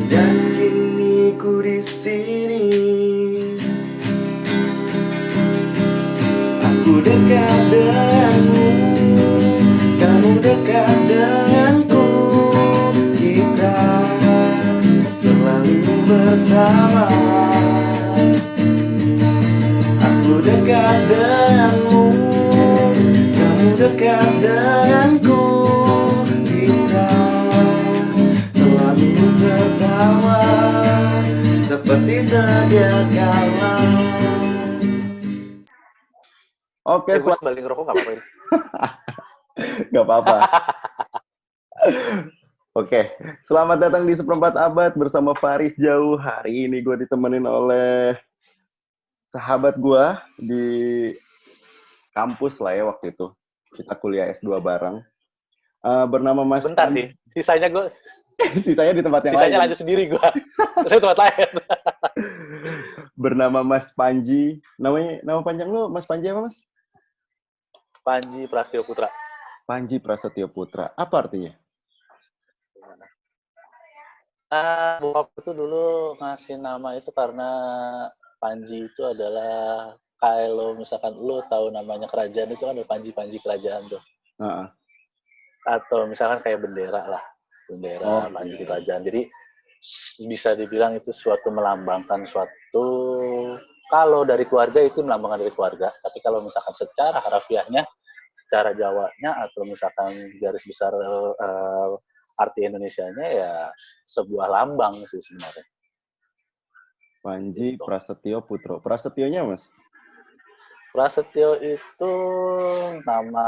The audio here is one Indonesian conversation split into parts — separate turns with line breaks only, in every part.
Dan kini ku di sini, aku dekat denganmu, kamu dekat denganku. Kita selalu bersama. Aku dekat denganmu, kamu dekat denganku. Kita selalu tertawa seperti sedia kala.
Oke,
Gue sambil ngerokok gak apa-apa ini.
Gak apa-apa. Oke, selamat datang di Seperempat Abad bersama Faris Jauh. Hari ini gue ditemenin oleh sahabat gue di kampus lah ya waktu itu. Kita kuliah S2 bareng. Bernama Mas
Sebentar
Panji.
sih, sisanya gue
Sisanya di tempat yang
sisanya
lain.
lanjut sendiri gue. Saya tempat lain.
Bernama Mas Panji. Nama panjang lo Mas Panji apa, Mas?
Panji Prasetyo Putra.
Panji Prasetyo Putra. Apa artinya?
Bokap itu dulu ngasih nama itu karena Panji itu adalah kalau misalkan lo tahu namanya kerajaan itu kan ada Panji-Panji kerajaan tuh.
Heeh.
Atau misalkan kayak bendera lah. Bendera Panji kerajaan. Jadi bisa dibilang itu suatu melambangkan suatu, kalau dari keluarga itu melambangkan dari keluarga. Tapi kalau misalkan secara harafiahnya, secara Jawanya atau misalkan garis besar arti Indonesianya ya sebuah lambang sih sebenarnya.
Panji
Gitu.
Prasetyo Putra. Prasetyonya, Mas?
Prasetyo itu nama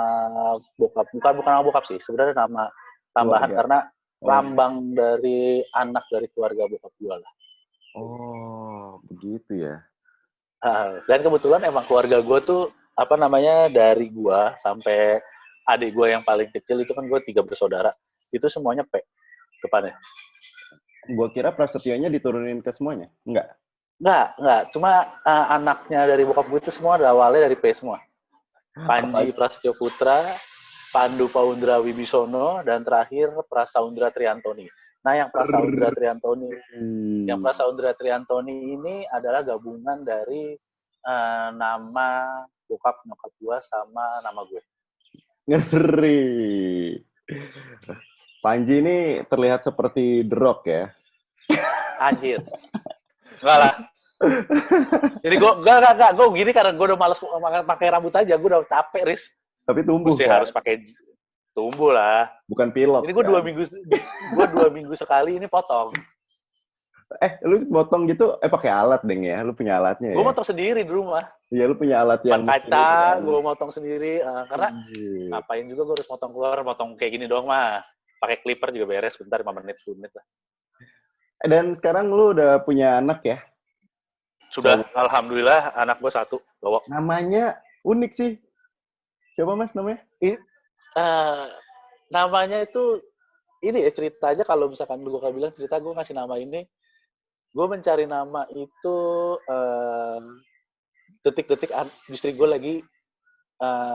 bokap, bukan nama bokap sih, sebenarnya nama tambahan
Keluarga.
karena lambang dari anak dari keluarga bokap gue lah.
Oh, begitu ya.
Dan kebetulan emang keluarga gue tuh dari gue sampai adik gue yang paling kecil itu kan gue 3 bersaudara, itu semuanya P depannya.
Gue kira Prasetyonya diturunin ke semuanya. Enggak.
Enggak. Cuma anaknya dari bokap gue itu semua awalnya dari P semua. Panji Prasetyo Putra, Pandu Paundra Wibisono, dan terakhir Prasaundra Triantoni. Nah, yang Prasaundra Triantoni ini adalah gabungan dari nama bokap nyokap gue sama nama gue.
Ngeri. Panji ini terlihat seperti The Rock ya.
Anjir. Enggak lah. Jadi gue gini karena gue udah males pakai rambut aja, gue udah capek, Riz.
Tapi tumbuh
Mesti
kan?
harus pakai tumbuh lah.
Bukan pilok.
Ini gue kan? 2 minggu sekali ini potong.
Lu potong gitu, pakai alat deng ya? Lu punya alatnya ya?
Gue motong sendiri di rumah.
Iya, lu punya alat yang
kaca, gue motong sendiri. Karena ngapain juga gue harus motong keluar, motong kayak gini doang mah. Pakai clipper juga beres, bentar 5 menit, 10 menit lah.
Dan sekarang lu udah punya anak ya?
Sudah, alhamdulillah anak gue 1. Bawa.
Namanya unik sih. Siapa, Mas, namanya?
Namanya itu, ini ya ceritanya kalau misalkan gue bilang cerita gue ngasih nama ini, gue mencari nama itu detik-detik istri gue lagi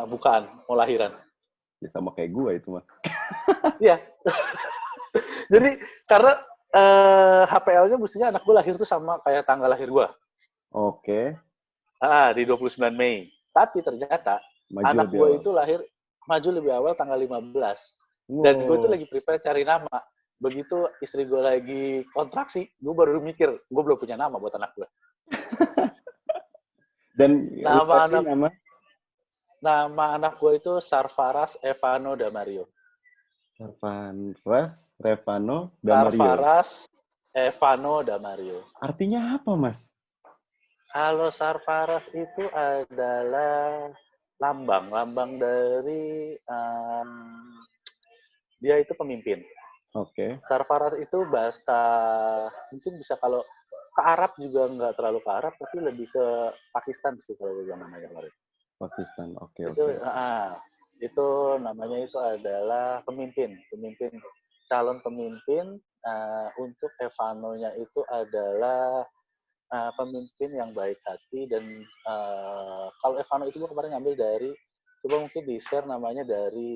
bukaan, mau lahiran.
Ya, sama kayak gue itu mah.
Iya. Jadi karena HPL-nya mestinya anak gue lahir tuh sama kayak tanggal lahir gue.
Oke.
Di 29 Mei. Tapi ternyata anak gue itu lahir maju lebih awal tanggal 15. Dan gue tuh lagi prepare cari nama. Begitu istri gue lagi kontraksi, gue baru mikir, gue belum punya nama buat anak gue.
Dan
nama anak gue itu Sarfaras Evano Damario.
Sarfaras Evano Damario.
Sarfaras Evano Damario.
Artinya apa, Mas?
Kalau Sarfaras itu adalah lambang dari dia itu pemimpin.
Oke.
Sarfaras itu bahasa mungkin bisa kalau ke Arab juga nggak terlalu ke Arab, tapi lebih ke Pakistan sih kalau gue namanya kemarin.
Pakistan, oke.
Itu namanya itu adalah pemimpin, calon pemimpin. Untuk Evanonya itu adalah pemimpin yang baik hati dan kalau Evano itu gue kemarin ngambil dari, coba mungkin di share namanya dari,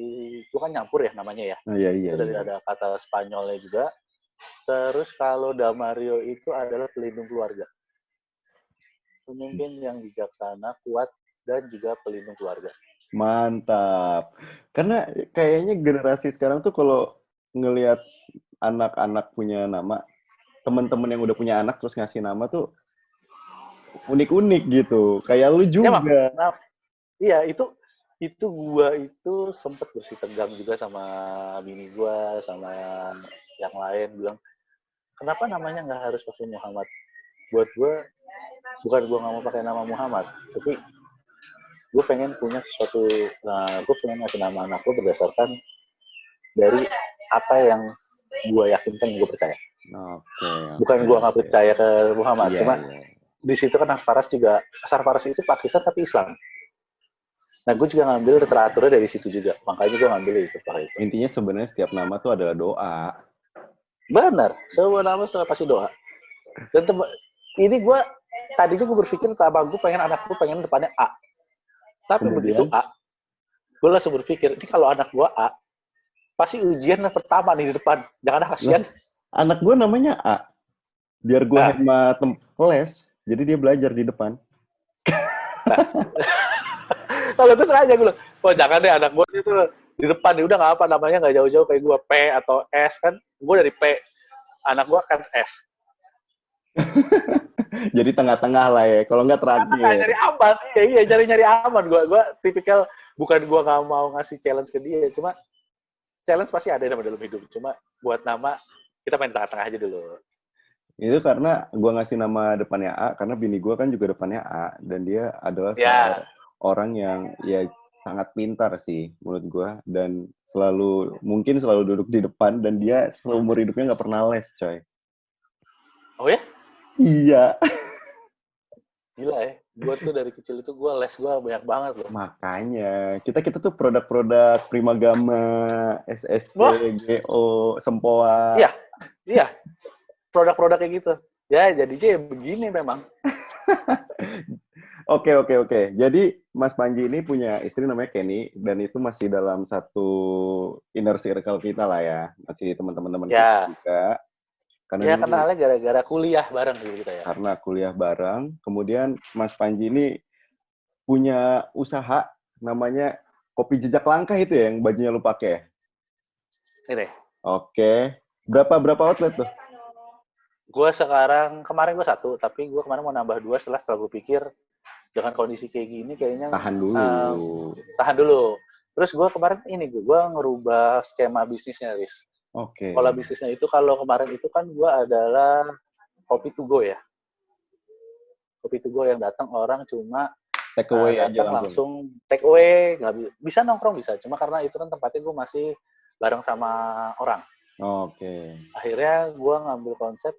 gue kan nyampur ya namanya ya.
Iya.
Itu dari ada kata Spanyolnya juga. Terus kalau Damario itu adalah pelindung keluarga. Pemimpin yang bijaksana, kuat, dan juga pelindung keluarga.
Mantap. Karena kayaknya generasi sekarang tuh kalau ngelihat anak-anak punya nama, teman-teman yang udah punya anak terus ngasih nama tuh unik-unik gitu. Kayak lu
Ya mak,
juga.
nah, iya itu gua itu sempet bersih tegang juga sama bini gua, sama yang lain bilang, kenapa namanya nggak harus pakai Muhammad? Buat gua, bukan gua nggak mau pakai nama Muhammad, tapi gue pengen punya sesuatu, gue pengen ngasih nama anak gue berdasarkan dari apa yang gue yakinkan, gue percaya.
Oke,
Bukan gue nggak
oke.
percaya ke Muhammad,
Iya,
cuma
iya.
di situ kan Faras juga, asal Faras itu Pakistan tapi Islam. Nah, gue juga ngambil literaturnya dari situ juga, makanya gue ngambil itu pakai itu.
Intinya sebenarnya setiap nama tuh adalah doa.
Benar, semua nama pasti doa. Dan ini gue tadinya gue berpikir sama gue pengen anak gue pengen depannya A, tapi begitu
Kemudian,
A, gue langsung berpikir ini kalau anak gue A pasti ujian pertama nih di depan, jangan
lah,
kasihan.
anak gue namanya A. Biar gue
Nah,
hemat les, jadi dia belajar di depan.
nah. Kalau itu sengaja gue bilang, oh jangan deh anak gue itu di depan nih, udah nggak apa namanya nggak jauh-jauh kayak gue P atau S kan, gue dari P, anak gue kan S.
Jadi tengah-tengah lah ya, kalau nggak
Tengah-tengah
terakhir.
nyari aman, iya nyari aman. Gue tipikal bukan gue nggak mau ngasih challenge ke dia, cuma challenge pasti ada dalam hidup. Cuma buat nama kita main tengah-tengah aja dulu.
Itu karena gue ngasih nama depannya A, karena bini gue kan juga depannya A, dan dia adalah
Ya,
seorang yang ya sangat pintar sih menurut gue, dan mungkin selalu duduk di depan, dan dia seumur hidupnya nggak pernah les, coy.
oh ya,
Iya.
gila ya. Gue tuh dari kecil itu gue les gue banyak banget loh.
Makanya, kita tuh produk-produk Primagama, SSC,
Wah,
GO, Sempoa.
iya, iya. Produk-produk kayak gitu. Ya, jadinya ya begini memang.
Oke. Jadi Mas Panji ini punya istri namanya Kenny, dan itu masih dalam satu inner circle kita lah ya, masih teman-teman kita
Ya,
juga. Karena
ya
dulu
kenalnya gara-gara kuliah bareng dulu kita ya.
karena kuliah bareng, kemudian Mas Panji ini punya usaha namanya Kopi Jejak Langkah itu ya, yang bajunya lu pakai ya?
Ini,
Oke. Berapa outlet tuh?
gue sekarang, kemarin gue satu, tapi gue kemarin mau nambah dua setelah gue pikir, dengan kondisi kayak gini kayaknya
Tahan dulu.
tahan dulu. Terus gue kemarin gue ngerubah skema bisnisnya, Riz.
Oke.
Pola bisnisnya itu kalau kemarin itu kan gue adalah kopi to go ya. Kopi to go yang datang orang cuma
Take away aja
datang
langsung.
langsung take away, nggak bisa nongkrong bisa. Cuma karena itu kan tempatnya gue masih bareng sama orang.
Oke.
Akhirnya gue ngambil konsep,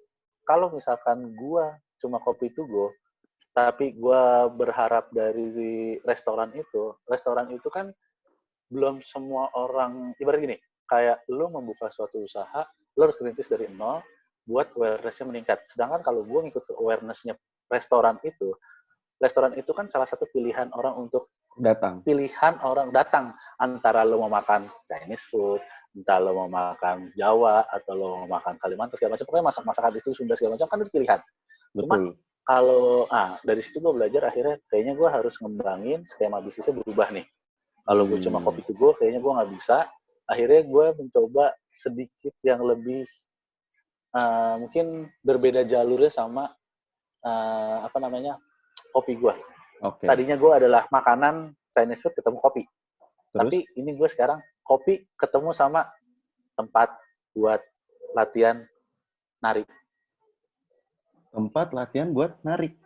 kalau misalkan gue cuma kopi to go, tapi gue berharap dari restoran itu kan belum semua orang, ibarat gini, kayak lo membuka suatu usaha, lo harus rintis dari nol, buat awareness-nya meningkat. Sedangkan kalau gue ngikut ke awareness-nya restoran itu kan salah satu pilihan orang datang, antara lo mau makan Chinese food, entah lo mau makan Jawa, atau lo mau makan Kalimantan segala macam, pokoknya masak-masakan itu Sunda segala macam kan itu pilihan. Cuma
Betul.
kalau dari situ gue belajar, akhirnya kayaknya gue harus ngembangin skema bisnisnya berubah nih. Kalau gue cuma kopi to go, kayaknya gue nggak bisa. Akhirnya gue mencoba sedikit yang lebih mungkin berbeda jalurnya sama kopi gue.
Oke.
Tadinya gue adalah makanan Chinese food ketemu kopi.
Terus?
Tapi ini gue sekarang kopi ketemu sama tempat buat latihan nari.
Tempat latihan buat narik.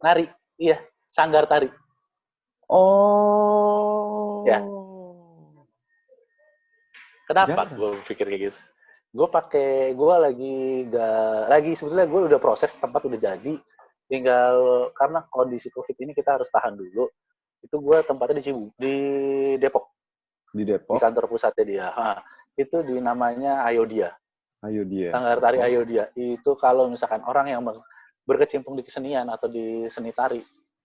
Nari, iya, sanggar tari.
Oh.
Ya. Kenapa
Jangan.
gue pikir kayak gitu? Gue lagi sebetulnya gue udah proses, tempat udah jadi, tinggal karena kondisi COVID ini kita harus tahan dulu. Itu gue tempatnya di Depok.
Di Depok.
Di kantor pusatnya dia. Itu di namanya Ayodia.
Ayodia.
Sanggar tari Ayodia. Itu kalau misalkan orang yang berkecimpung di kesenian atau di seni tari,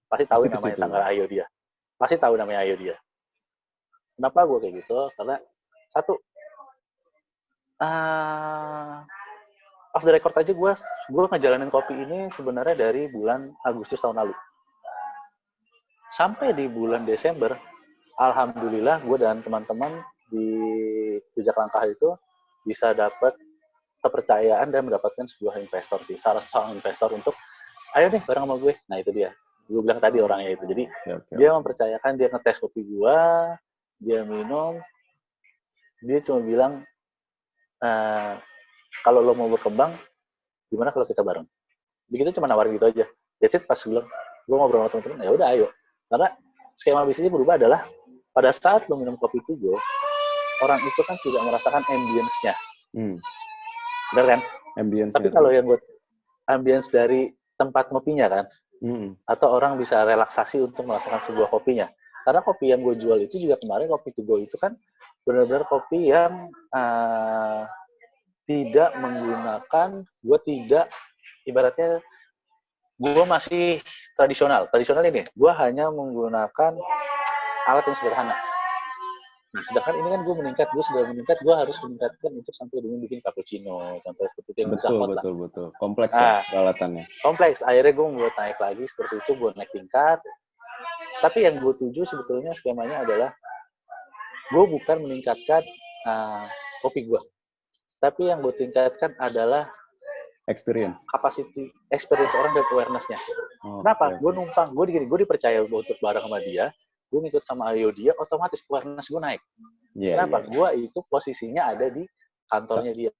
pasti tahu namanya Sanggar Ayodia. Pasti tahu namanya Ayodia. Kenapa gue kayak gitu? Karena satu, off the record aja gue ngejalanin kopi ini sebenarnya dari bulan Agustus tahun lalu. Sampai di bulan Desember, alhamdulillah gue dan teman-teman di Jejak Langkah itu bisa dapat kepercayaan dan mendapatkan sebuah investor sih, salah seorang investor untuk ayo nih bareng sama gue. Nah itu dia, gue bilang tadi orangnya itu. Jadi dia mempercayakan, dia ngetes kopi gue, dia minum, dia cuma bilang kalau lo mau berkembang, gimana kalau kita bareng? Begitu cuma nawarin gitu aja. That's it, pas gue ngobrol sama teman-teman, ya udah ayo. Karena skema bisnisnya berubah adalah pada saat lo minum kopi Tugo, orang itu kan tidak merasakan ambience-nya. Benar kan? Ambience. Tapi kalau yang buat ambience dari tempat ngopinya kan, atau orang bisa relaksasi untuk merasakan sebuah kopinya. Karena kopi yang gue jual itu juga kemarin, kopi Tugo itu kan benar-benar kopi yang tidak menggunakan, ibaratnya gue masih tradisional ini, gue hanya menggunakan alat yang sederhana. Nah, sedangkan ini kan gue gue harus meningkatkan untuk sampai dengan bikin cappuccino, sampai seperti itu yang bisa hot lah.
Betul. Kompleks ya peralatannya.
Kompleks, akhirnya gue buat naik lagi seperti itu, gue naik tingkat. Tapi yang gue tuju sebetulnya skemanya adalah gue bukan meningkatkan kopi gue, tapi yang gue tingkatkan adalah experience orang dan awareness-nya. Kenapa? Gue numpang, gue dipercaya untuk bareng sama dia, gue ngikut sama Ayo dia, otomatis awareness gue naik. Kenapa? Gue itu posisinya ada di kantornya dia.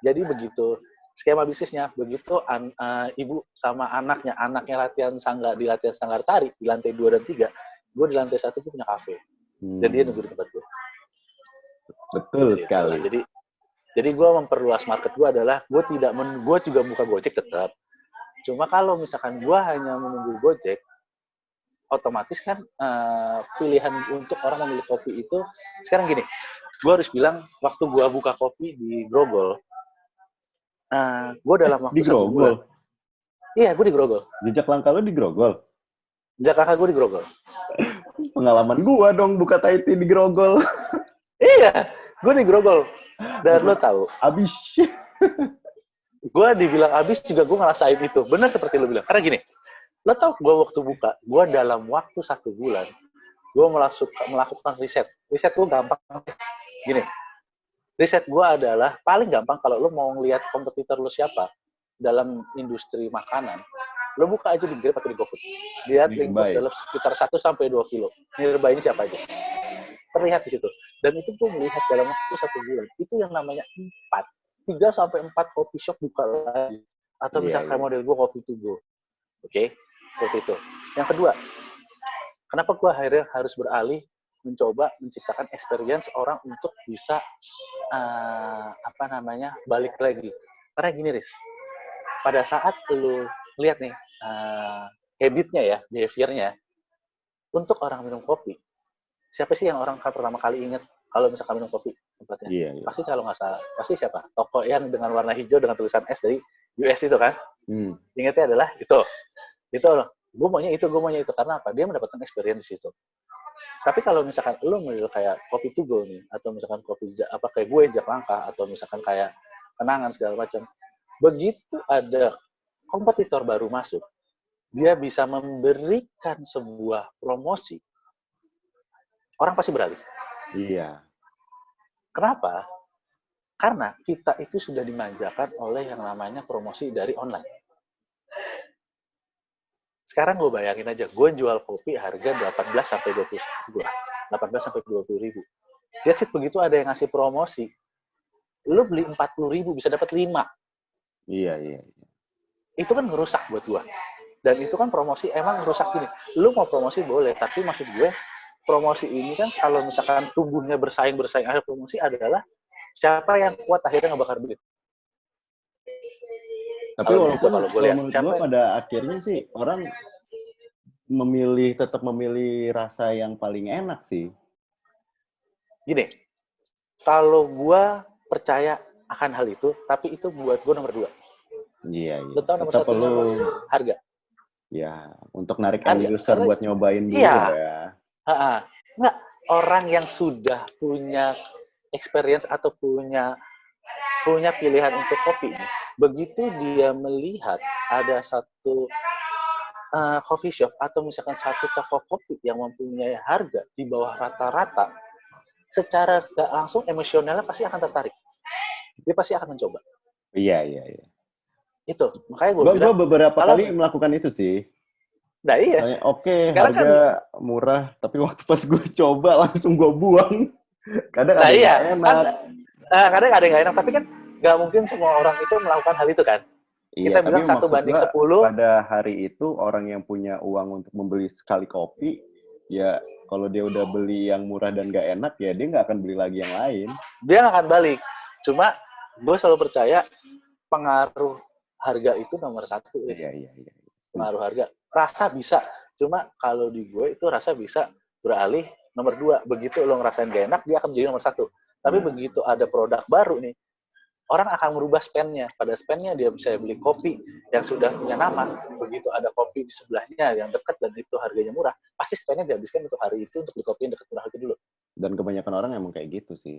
Jadi begitu skema bisnisnya, begitu ibu sama anaknya latihan sanggar tari di lantai 2 dan 3, gue di lantai 1 gue punya kafe. Dan dia nunggu di tempat gue.
Betul sekali.
Jadi gue memperluas market gue adalah gue juga buka Gojek tetap. Cuma kalau misalkan gue hanya menunggu Gojek, otomatis kan pilihan untuk orang memilih kopi itu sekarang gini. Gue harus bilang waktu gue buka kopi di Grogol, gue dalam waktu 1 bulan. Iya, gue di Grogol.
Jejak Langkah lo di Grogol?
Jejak Langkah gue di Grogol.
Pengalaman gue dong buka Thai tea di Grogol.
Iya, gue di Grogol. Dan lo tahu,
abis.
Gue dibilang abis juga gue ngerasain itu. Benar seperti lo bilang. Karena gini, lo tahu gue waktu buka, gue dalam waktu 1 bulan, gue melakukan riset. Riset gue gampang. Gini, riset gue adalah paling gampang kalau lo mau ngelihat kompetitor lo siapa dalam industri makanan, lo buka aja di Grab atau di GoFood. Lihat lingkup dalam sekitar 1-2 kilo. Nearby ini siapa aja. Terlihat di situ. Dan itu gue melihat dalam waktu 1 bulan. Itu yang namanya 3-4 coffee shop buka lagi. Atau misalkan model gue kopi Tugo. Oke? Seperti itu. Yang kedua, kenapa gue akhirnya harus beralih mencoba menciptakan experience orang untuk bisa balik lagi. Karena gini, Riz. Pada saat lu lihat nih habitnya ya, behavior-nya, untuk orang minum kopi, siapa sih yang orang pertama kali ingat kalau misalkan minum kopi tempatnya? Pasti kalau nggak salah, pasti siapa? Toko yang dengan warna hijau dengan tulisan S dari US itu kan? Ingatnya adalah itu loh. Gue maunya itu. Karena apa? Dia mendapatkan experience di situ. Tapi kalau misalkan lo model kayak kopi Tugo nih, atau misalkan kopi kayak gue Jejak Langkah, atau misalkan kayak Kenangan segala macam, begitu ada kompetitor baru masuk, dia bisa memberikan sebuah promosi, orang pasti beralih.
Iya.
Kenapa? Karena kita itu sudah dimanjakan oleh yang namanya promosi dari online. Sekarang gue bayangin aja, gue jual kopi harga 18-20 ribu. That's it, begitu ada yang ngasih promosi, lu beli 40 ribu bisa dapat 5.
Iya.
Itu kan ngerusak buat gue. Dan itu kan promosi emang ngerusak gini. Lu mau promosi boleh, tapi maksud gue promosi ini kan kalau misalkan tumbuhnya bersaing akhir promosi adalah siapa yang kuat akhirnya ngebakar duit.
Tapi walaupun kalau menurut gue pada akhirnya sih orang tetap memilih rasa yang paling enak sih.
Gini, kalau gue percaya akan hal itu, tapi itu buat gue nomor 2.
Iya.
Lu tahu nomor 1 harga.
Ya, untuk narik end user buat nyobain dulu ya.
Nggak, orang yang sudah punya experience atau punya punya pilihan untuk kopi nih, begitu dia melihat ada satu coffee shop atau misalkan satu toko kopi yang mempunyai harga di bawah rata-rata, secara nggak langsung emosionalnya pasti akan tertarik. Dia pasti akan mencoba.
Iya.
Itu, makanya gue
Gue
bilang,
beberapa
kalau,
kali melakukan itu sih.
nah iya,
Kayak, oke,
sekarang kan,
harga murah, tapi waktu pas gue coba langsung gue buang. Kadang
nah
ada yang
iya,
nggak
kan,
enak.
kadang ada yang nggak enak, tapi kan nggak mungkin semua orang itu melakukan hal itu kan.
Iya,
Kita
tapi
bilang 1
maksud
banding
gue
10,
pada hari itu orang yang punya uang untuk membeli sekali kopi, ya kalau dia udah beli yang murah dan nggak enak, ya dia nggak akan beli lagi yang lain.
dia nggak akan balik. Cuma gue selalu percaya pengaruh harga itu nomor 1.
Iya.
Pengaruh harga. Rasa bisa. Cuma kalau di gue itu rasa bisa beralih nomor 2. Begitu lo ngerasain gak enak, dia akan jadi nomor 1. Tapi begitu ada produk baru nih, orang akan merubah spend-nya. Pada spend-nya dia bisa beli kopi yang sudah punya nama. Begitu ada kopi di sebelahnya yang dekat dan itu harganya murah, pasti spend-nya dihabiskan untuk hari itu untuk beli kopi yang dekat murah itu dulu.
Dan kebanyakan orang emang kayak gitu sih.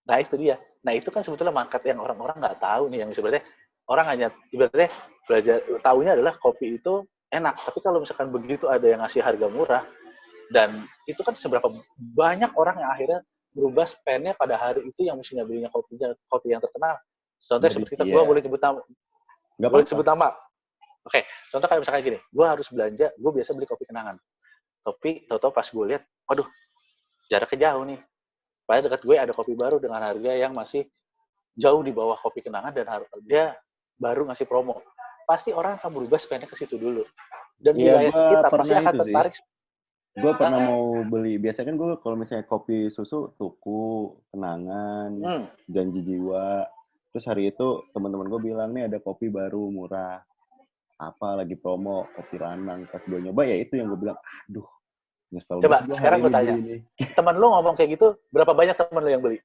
Nah itu dia. Nah itu kan sebetulnya market yang orang-orang nggak tahu nih, yang sebenarnya orang hanya ibaratnya belajar tahunya adalah kopi itu enak. Tapi kalau misalkan begitu ada yang ngasih harga murah, dan itu kan seberapa banyak orang yang akhirnya berubah spend-nya pada hari itu yang mestinya belinya kopi yang terkenal. Contohnya
Jadi,
seperti kita,
iya.
gue boleh sebut nama.
Nggak
Boleh
apa-apa.
sebut nama. Oke, contoh kayak misalkan gini, gue harus belanja, gue biasa beli kopi kenangan. Tapi tau-tau pas gue lihat, waduh, jaraknya jauh nih. Padahal dekat gue ada kopi baru dengan harga yang masih jauh di bawah kopi kenangan dan dia baru ngasih promo. Pasti orang akan berubah spend-nya ke situ dulu. Dan
Iya,
wilayah
gue
sekitar pasti
pernah
akan
itu sih.
tertarik.
Gue pernah mau beli, biasanya kan gue kalau misalnya kopi susu, tuku, kenangan, janji jiwa. Terus hari itu teman-teman gue bilang, nih ada kopi baru, murah. Apa, lagi promo, kopi Lanang. Pas gue nyoba, ya itu yang gue bilang, aduh, nyesel
Coba,
banget gue hari
sekarang gue
ini
tanya.
beli ini.
Teman lo ngomong kayak gitu, berapa banyak teman lo yang beli?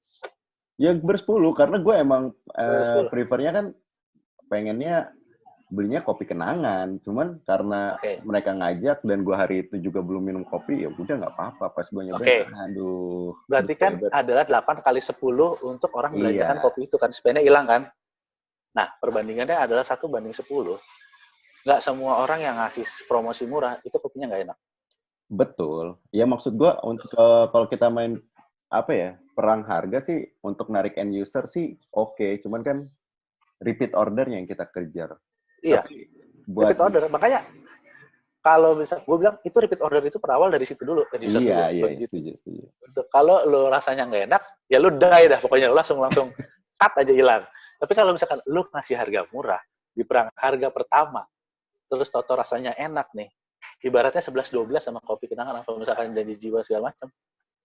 Ya bersepuluh, karena gue emang
Bersepuluh.
prefernya kan pengennya belinya kopi kenangan, cuman karena mereka ngajak dan gue hari itu juga belum minum kopi, ya udah nggak apa-apa. Pas gue nyobain, aduh.
Berarti kan adalah 8 kali 10 untuk orang belanjakan kopi itu kan, spend-nya hilang kan. Nah, perbandingannya adalah 1 banding 10. Nggak semua orang yang ngasih promosi murah itu kopinya nggak enak.
Betul. Ya maksud gue untuk kalau kita main apa ya, perang harga sih untuk narik end user sih oke. Cuman kan repeat ordernya yang kita kejar.
Iya,
buat
repeat order. Makanya kalau bisa gue bilang itu repeat order itu berawal dari situ dulu. Dari user
iya,
dulu.
iya, setuju.
Kalau lo rasanya nggak enak, ya lo die dah. Pokoknya lo langsung cut aja hilang. Tapi kalau misalkan lo ngasih harga murah di perang harga pertama, terus toto rasanya enak nih, ibaratnya 11-12 sama kopi kenangan atau misalkan janji jiwa segala macam,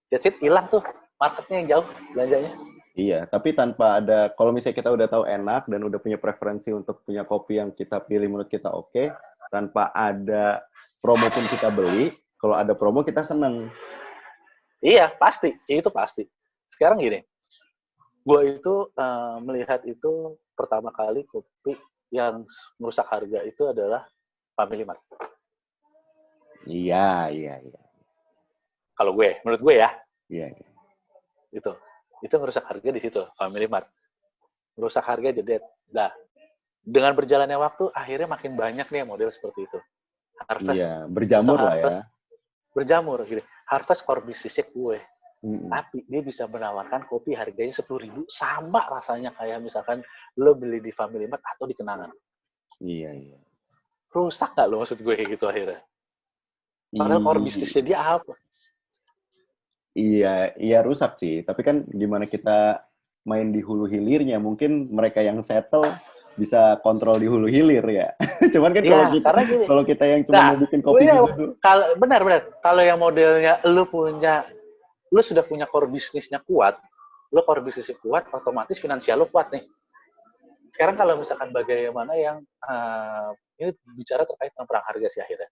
that's it, hilang tuh marketnya yang jauh belanjanya.
Iya, tapi tanpa ada, kalau misalnya kita udah tahu enak dan udah punya preferensi untuk punya kopi yang kita pilih menurut kita oke, tanpa ada promo pun kita beli, kalau ada promo kita seneng.
Iya, pasti. Itu pasti. Sekarang gini, gue itu melihat itu pertama kali kopi yang merusak harga itu adalah Family Mart.
Iya.
Kalau gue, menurut gue ya.
Iya.
Itu merusak harga di situ, Family Mart. Merusak harga jedet. Nah, dengan berjalannya waktu, akhirnya makin banyak nih model seperti itu. Harvest.
Iya, berjamur lah ya.
Berjamur. Gitu. Harvest core bisnisnya gue. Tapi dia bisa menawarkan kopi harganya 10.000 sama rasanya kayak misalkan lo beli di Family Mart atau di Kenangan.
Iya.
Rusak nggak lo maksud gue kayak gitu akhirnya? Padahal core bisnisnya dia apa?
Iya rusak sih. Tapi kan gimana kita main di hulu hilirnya, mungkin mereka yang settle bisa kontrol di hulu hilir ya. Cuman kan kalau kita yang cuma mau bikin kopi gitu.
Benar. Kalau yang modelnya lu sudah punya core bisnisnya kuat, otomatis finansial lu kuat nih. Sekarang kalau misalkan bagaimana yang ini bicara terkait dengan perang harga sih akhirnya.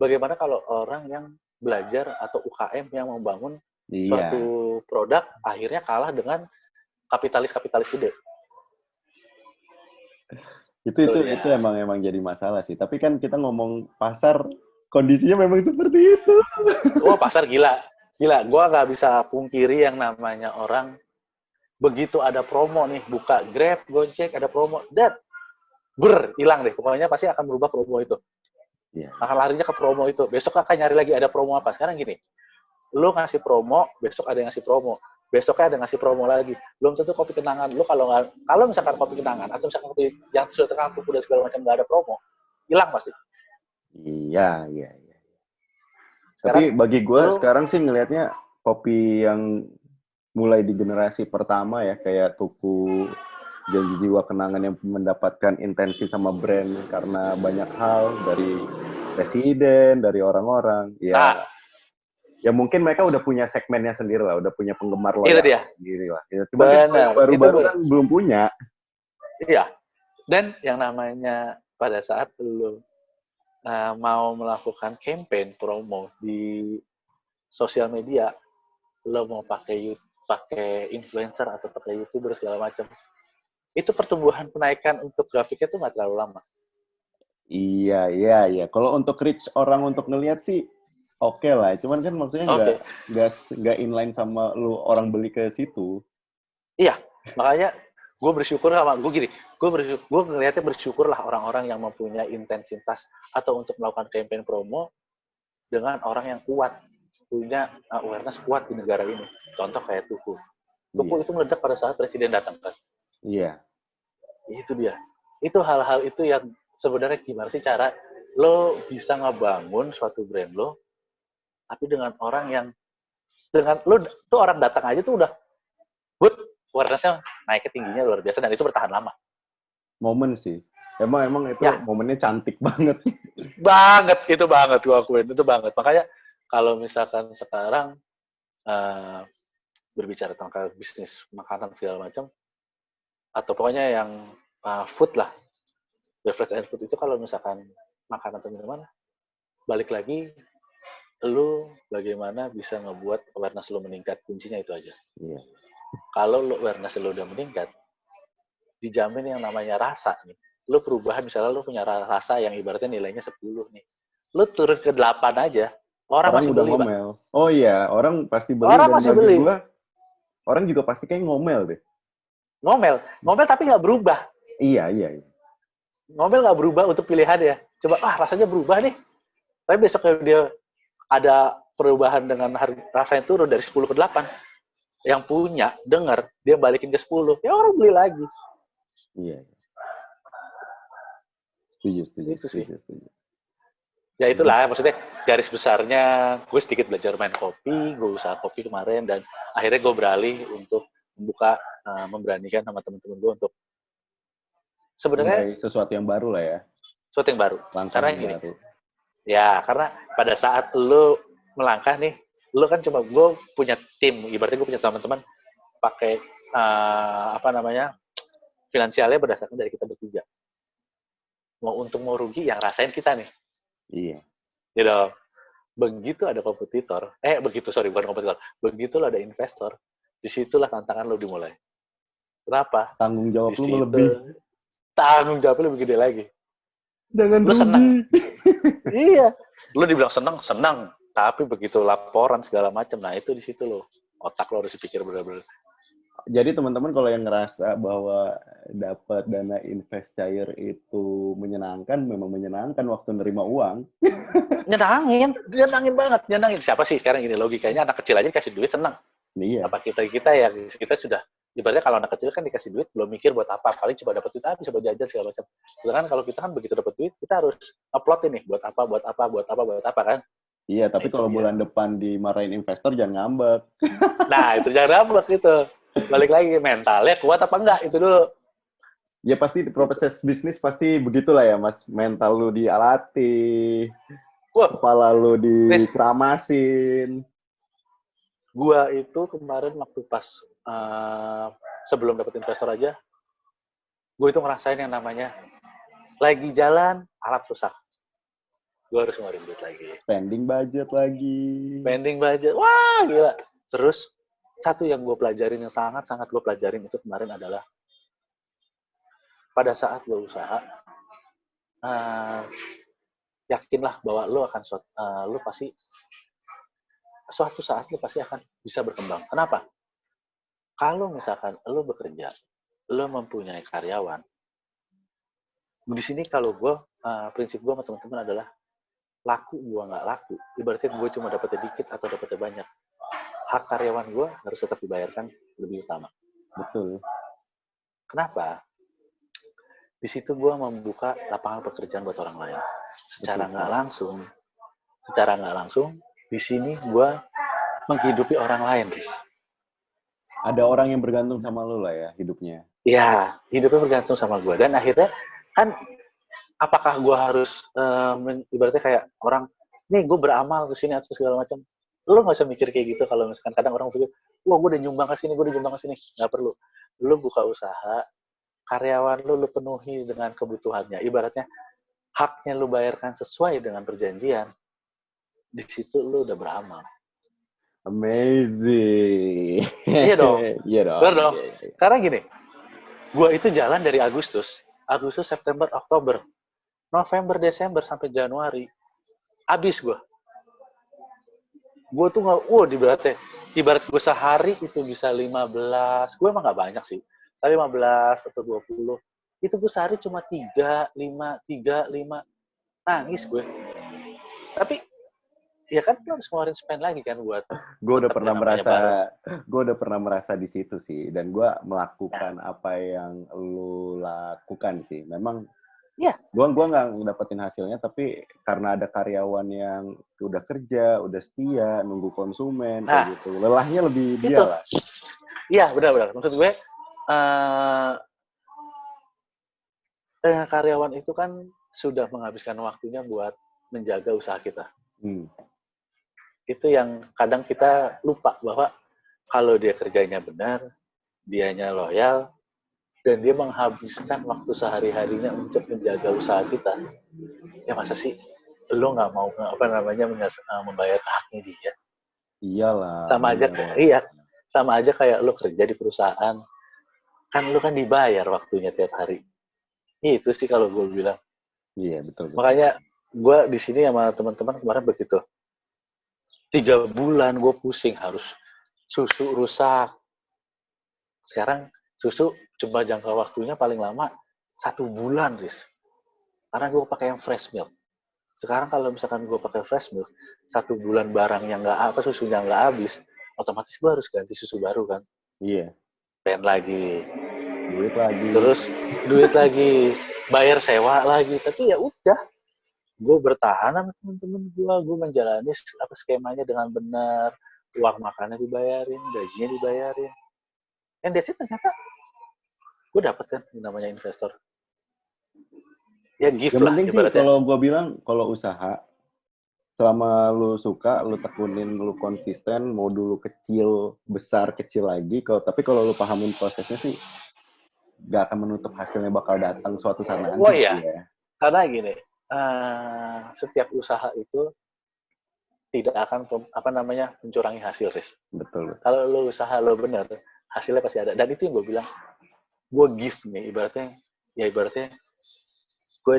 Bagaimana kalau orang yang belajar atau UKM yang membangun suatu produk akhirnya kalah dengan kapitalis gede.
Itu emang jadi masalah sih. Tapi kan kita ngomong pasar, kondisinya memang seperti itu.
Oh, pasar gila. Gua nggak bisa pungkiri yang namanya orang begitu ada promo nih, buka Grab, Gojek, ada promo, hilang deh. Pokoknya pasti akan berubah promo itu.
Iya.
Akan larinya ke promo itu. Besok akan nyari lagi ada promo apa. Sekarang gini, lo ngasih promo, besok ada yang ngasih promo. Besoknya ada ngasih promo lagi. Belum tentu kopi kenangan. Lo kalau misalkan kopi kenangan, atau misalkan kopi yang sudah terkampung, udah segala macam, nggak ada promo, hilang pasti.
Iya.
Sekarang,
Tapi bagi gue
lo,
sekarang sih ngelihatnya kopi yang mulai di generasi pertama ya, kayak Tuku, Janji Jiwa Kenangan yang mendapatkan intensi sama brand karena banyak hal dari presiden, dari orang-orang.
nah,
Ya mungkin mereka udah punya segmennya sendiri lah, udah punya penggemar
itu
loyal
dia.
sendiri lah. Ya, cuman kan kalau yang
Benar, itu
baru-baru
benar.
kan belum punya.
Iya. Dan yang namanya pada saat lo mau melakukan campaign promo di sosial media, lo mau pakai influencer atau pakai YouTuber segala macam, itu pertumbuhan penaikan untuk grafiknya tuh nggak terlalu lama.
Iya. Kalau untuk reach orang untuk ngelihat sih oke lah. Cuman kan maksudnya
Oke.
nggak inline sama lu orang beli ke situ.
Iya, makanya gue bersyukur sama gue gini, gue ngelihatnya bersyukur lah orang-orang yang mempunyai intensitas atau untuk melakukan campaign promo dengan orang yang kuat, punya awareness kuat di negara ini. Contoh kayak Tuku. Tuku
Iya.
itu meledak pada saat presiden datang kan.
Iya.
Itu dia. Itu hal-hal itu yang sebenarnya gimana sih cara lo bisa ngebangun suatu brand lo, tapi dengan orang yang dengan lo tuh orang datang aja tuh udah good, awareness-nya naiknya tingginya luar biasa dan itu bertahan lama.
Momen sih. Emang itu
Ya,
momennya cantik banget.
itu banget gue akuin, itu banget. Makanya kalau misalkan sekarang uh, berbicara tentang bisnis makanan segala macam, atau pokoknya yang food lah, beverage and food itu kalau misalkan makanan atau minuman, balik lagi, lu bagaimana bisa ngebuat awareness lu meningkat, kuncinya itu aja.
Iya.
Kalau lu awareness lu udah meningkat, dijamin yang namanya rasa nih. Lu perubahan, misalnya lu punya rasa yang ibaratnya nilainya 10 nih. Lu turun ke 8 aja, orang masih
Udah
beli, Pak.
ngomel. Oh iya, orang pasti beli
Orang
dan
masih
bagi
beli.
gua, orang juga pasti kayak ngomel deh.
Ngomel tapi nggak berubah.
Iya.
Ngomel nggak berubah untuk pilihan ya. Coba, rasanya berubah nih. Tapi besoknya dia ada perubahan dengan rasanya turun dari 10 ke 8. Yang punya, dengar, dia balikin ke 10. Ya orang beli lagi.
Iya. Setuju.
Itu sih. Ya itulah, maksudnya garis besarnya gue sedikit belajar main kopi, gue usaha kopi kemarin, dan akhirnya gue beralih untuk memberanikan sama teman-teman gue untuk sebenarnya
sesuatu yang baru lah ya.
sesuatu yang baru.
Langkah
Karena
yang
gini,
baru.
ya karena pada saat lo melangkah nih, lo kan cuma, gue punya tim, ibaratnya gue punya teman-teman pakai finansialnya berdasarkan dari kita bertiga. Mau untung mau rugi yang rasain kita nih.
Iya.
Gitu. Begitu ada kompetitor, bukan kompetitor, begitu lo ada investor, disitulah tantangan lo dimulai. Kenapa?
Tanggung jawab lu
Disitu,
lebih.
tanggung jawabnya lebih gede lagi.
Jangan
Lo
rugi.
senang. Iya. Lo dibilang senang. Tapi begitu laporan segala macam, nah itu di situ lo. Otak lo harus dipikir benar-benar.
Jadi teman-teman kalau yang ngerasa bahwa dapat dana invest cair itu menyenangkan, memang menyenangkan waktu nerima uang.
Nyenangin banget, nyenangin. Siapa sih sekarang gini logikanya, anak kecil aja dikasih duit senang.
Iya.
Apa kita ya kita sudah, ibaratnya kalau anak kecil kan dikasih duit belum mikir buat apa, paling coba dapat duit bisa buat jajan segala macam. Sedangkan kalau kita kan begitu dapat duit kita harus upload ini buat apa kan.
Iya, tapi kalau bulan depan dimarahin investor jangan ngambek.
Nah, itu jangan ngambek itu. Balik lagi, mentalnya kuat apa enggak, itu dulu.
Ya pasti proses bisnis pasti begitulah ya, Mas. Mental lu dialatih, kepala lu dikeramasin.
Gua itu kemarin waktu pas sebelum dapat investor aja, gue itu ngerasain yang namanya lagi jalan alat rusak. Gue harus ngeluarin duit lagi.
Spending budget.
Wah, gila. Terus, satu yang gue pelajarin, yang sangat-sangat gue pelajarin itu kemarin adalah, pada saat lo usaha, yakinlah bahwa lo akan, lo pasti, suatu saat lo pasti akan bisa berkembang. Kenapa? Kalau misalkan lo bekerja, lo mempunyai karyawan, di sini kalau gue, prinsip gue sama teman-teman adalah laku gue nggak laku. Ibaratnya gue cuma dapetnya dikit atau dapetnya banyak. Hak karyawan gue harus tetap dibayarkan lebih utama.
Betul.
Kenapa? Di situ gue membuka lapangan pekerjaan buat orang lain. Secara nggak langsung, di sini gue menghidupi orang lain, Riz.
Ada orang yang bergantung sama lu lah ya hidupnya.
Ya, hidupnya bergantung sama gue. Dan akhirnya kan, apakah gue harus ibaratnya kayak orang, nih gue beramal ke sini atau segala macam. Lo nggak usah mikir kayak gitu. Kalau misalkan kadang orang pikir, wah gue udah nyumbang ke sini, nggak perlu. Lo buka usaha, karyawan lo penuhi dengan kebutuhannya. Ibaratnya haknya lo bayarkan sesuai dengan perjanjian. Di situ lo udah beramal.
Amazing.
Iya dong.
Iya dong.
Bener dong.
Iya.
Karena gini, gue itu jalan dari Agustus, September, Oktober, November, Desember sampai Januari, habis gue. Gue tuh nggak, ibarat gue sehari itu bisa 15, gue emang nggak banyak sih, tapi 15 atau 20, itu gue sehari cuma 3, 5, nangis gue. Tapi ya kan gue harus ngeluarin spend lagi kan buat.
Gue udah pernah merasa di situ sih, dan gue melakukan apa yang lu lakukan sih. Memang, gue nggak dapetin hasilnya, tapi karena ada karyawan yang udah kerja, udah setia, nunggu konsumen, kayak gitu. Lelahnya lebih dia lah.
Iya, benar-benar. Maksud gue, karyawan itu kan sudah menghabiskan waktunya buat menjaga usaha kita. Itu yang kadang kita lupa bahwa kalau dia kerjanya benar, dianya loyal, dan dia menghabiskan waktu sehari-harinya untuk menjaga usaha kita. Ya masa sih lo nggak mau membayar haknya dia?
Iyalah.
Sama aja kayak lo kerja di perusahaan, kan lo kan dibayar waktunya tiap hari. Itu sih kalau gue bilang.
Iya, betul.
Makanya gue di sini sama teman-teman kemarin begitu. 3 bulan gue pusing, harus susu rusak. Sekarang susu cuma jangka waktunya paling lama 1 bulan, Riz. Karena gue pakai yang fresh milk. Sekarang kalau misalkan gue pakai fresh milk, 1 bulan barang yang susunya nggak habis, otomatis gue harus ganti susu baru kan.
Iya.
Pen lagi.
Duit lagi.
Terus duit lagi, bayar sewa lagi. Tapi ya udah, gue bertahan sama temen-temen gue menjalani skemanya dengan benar, uang makannya dibayarin, gajinya dibayarin, and that's it. Ternyata gue dapet kan yang namanya investor. Ya gift
yang
lah.
Yang penting sih kalau gue bilang, kalau usaha, selama lu suka, lu tekunin, lu konsisten, mau dulu kecil, besar, kecil lagi, tapi kalau lu pahamin prosesnya sih, gak akan menutup hasilnya bakal datang suatu saat nanti.
Oh iya, karena gini, setiap usaha itu tidak akan mencurangi hasil, Riz.
Betul.
Kalau lo usaha lo bener, hasilnya pasti ada. Dan itu yang gue bilang, gue gift nih, ibaratnya gue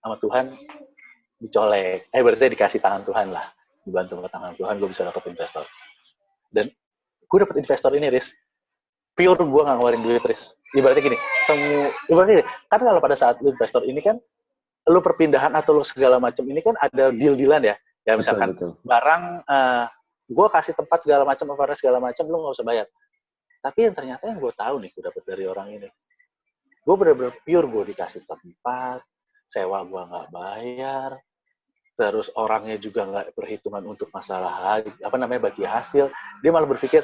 sama Tuhan dicolek, berarti dikasih tangan Tuhan lah, dibantu sama tangan Tuhan, gue bisa dapet investor. Dan gue dapet investor ini, Riz, pure gue nggak ngeluarin duit, Riz. Ibaratnya gini, kan kalau pada saat lu investor ini kan, lu perpindahan atau lu segala macam ini kan ada deal-dealan ya. Ya misalkan
betul.
Barang, gue kasih tempat segala macam, segala macam, lu nggak usah bayar. Tapi yang ternyata yang gue tahu nih, gue dapet dari orang ini, gue bener-bener pure, gue dikasih tempat, sewa gue nggak bayar, terus orangnya juga nggak perhitungan untuk masalah bagi hasil. Dia malah berpikir,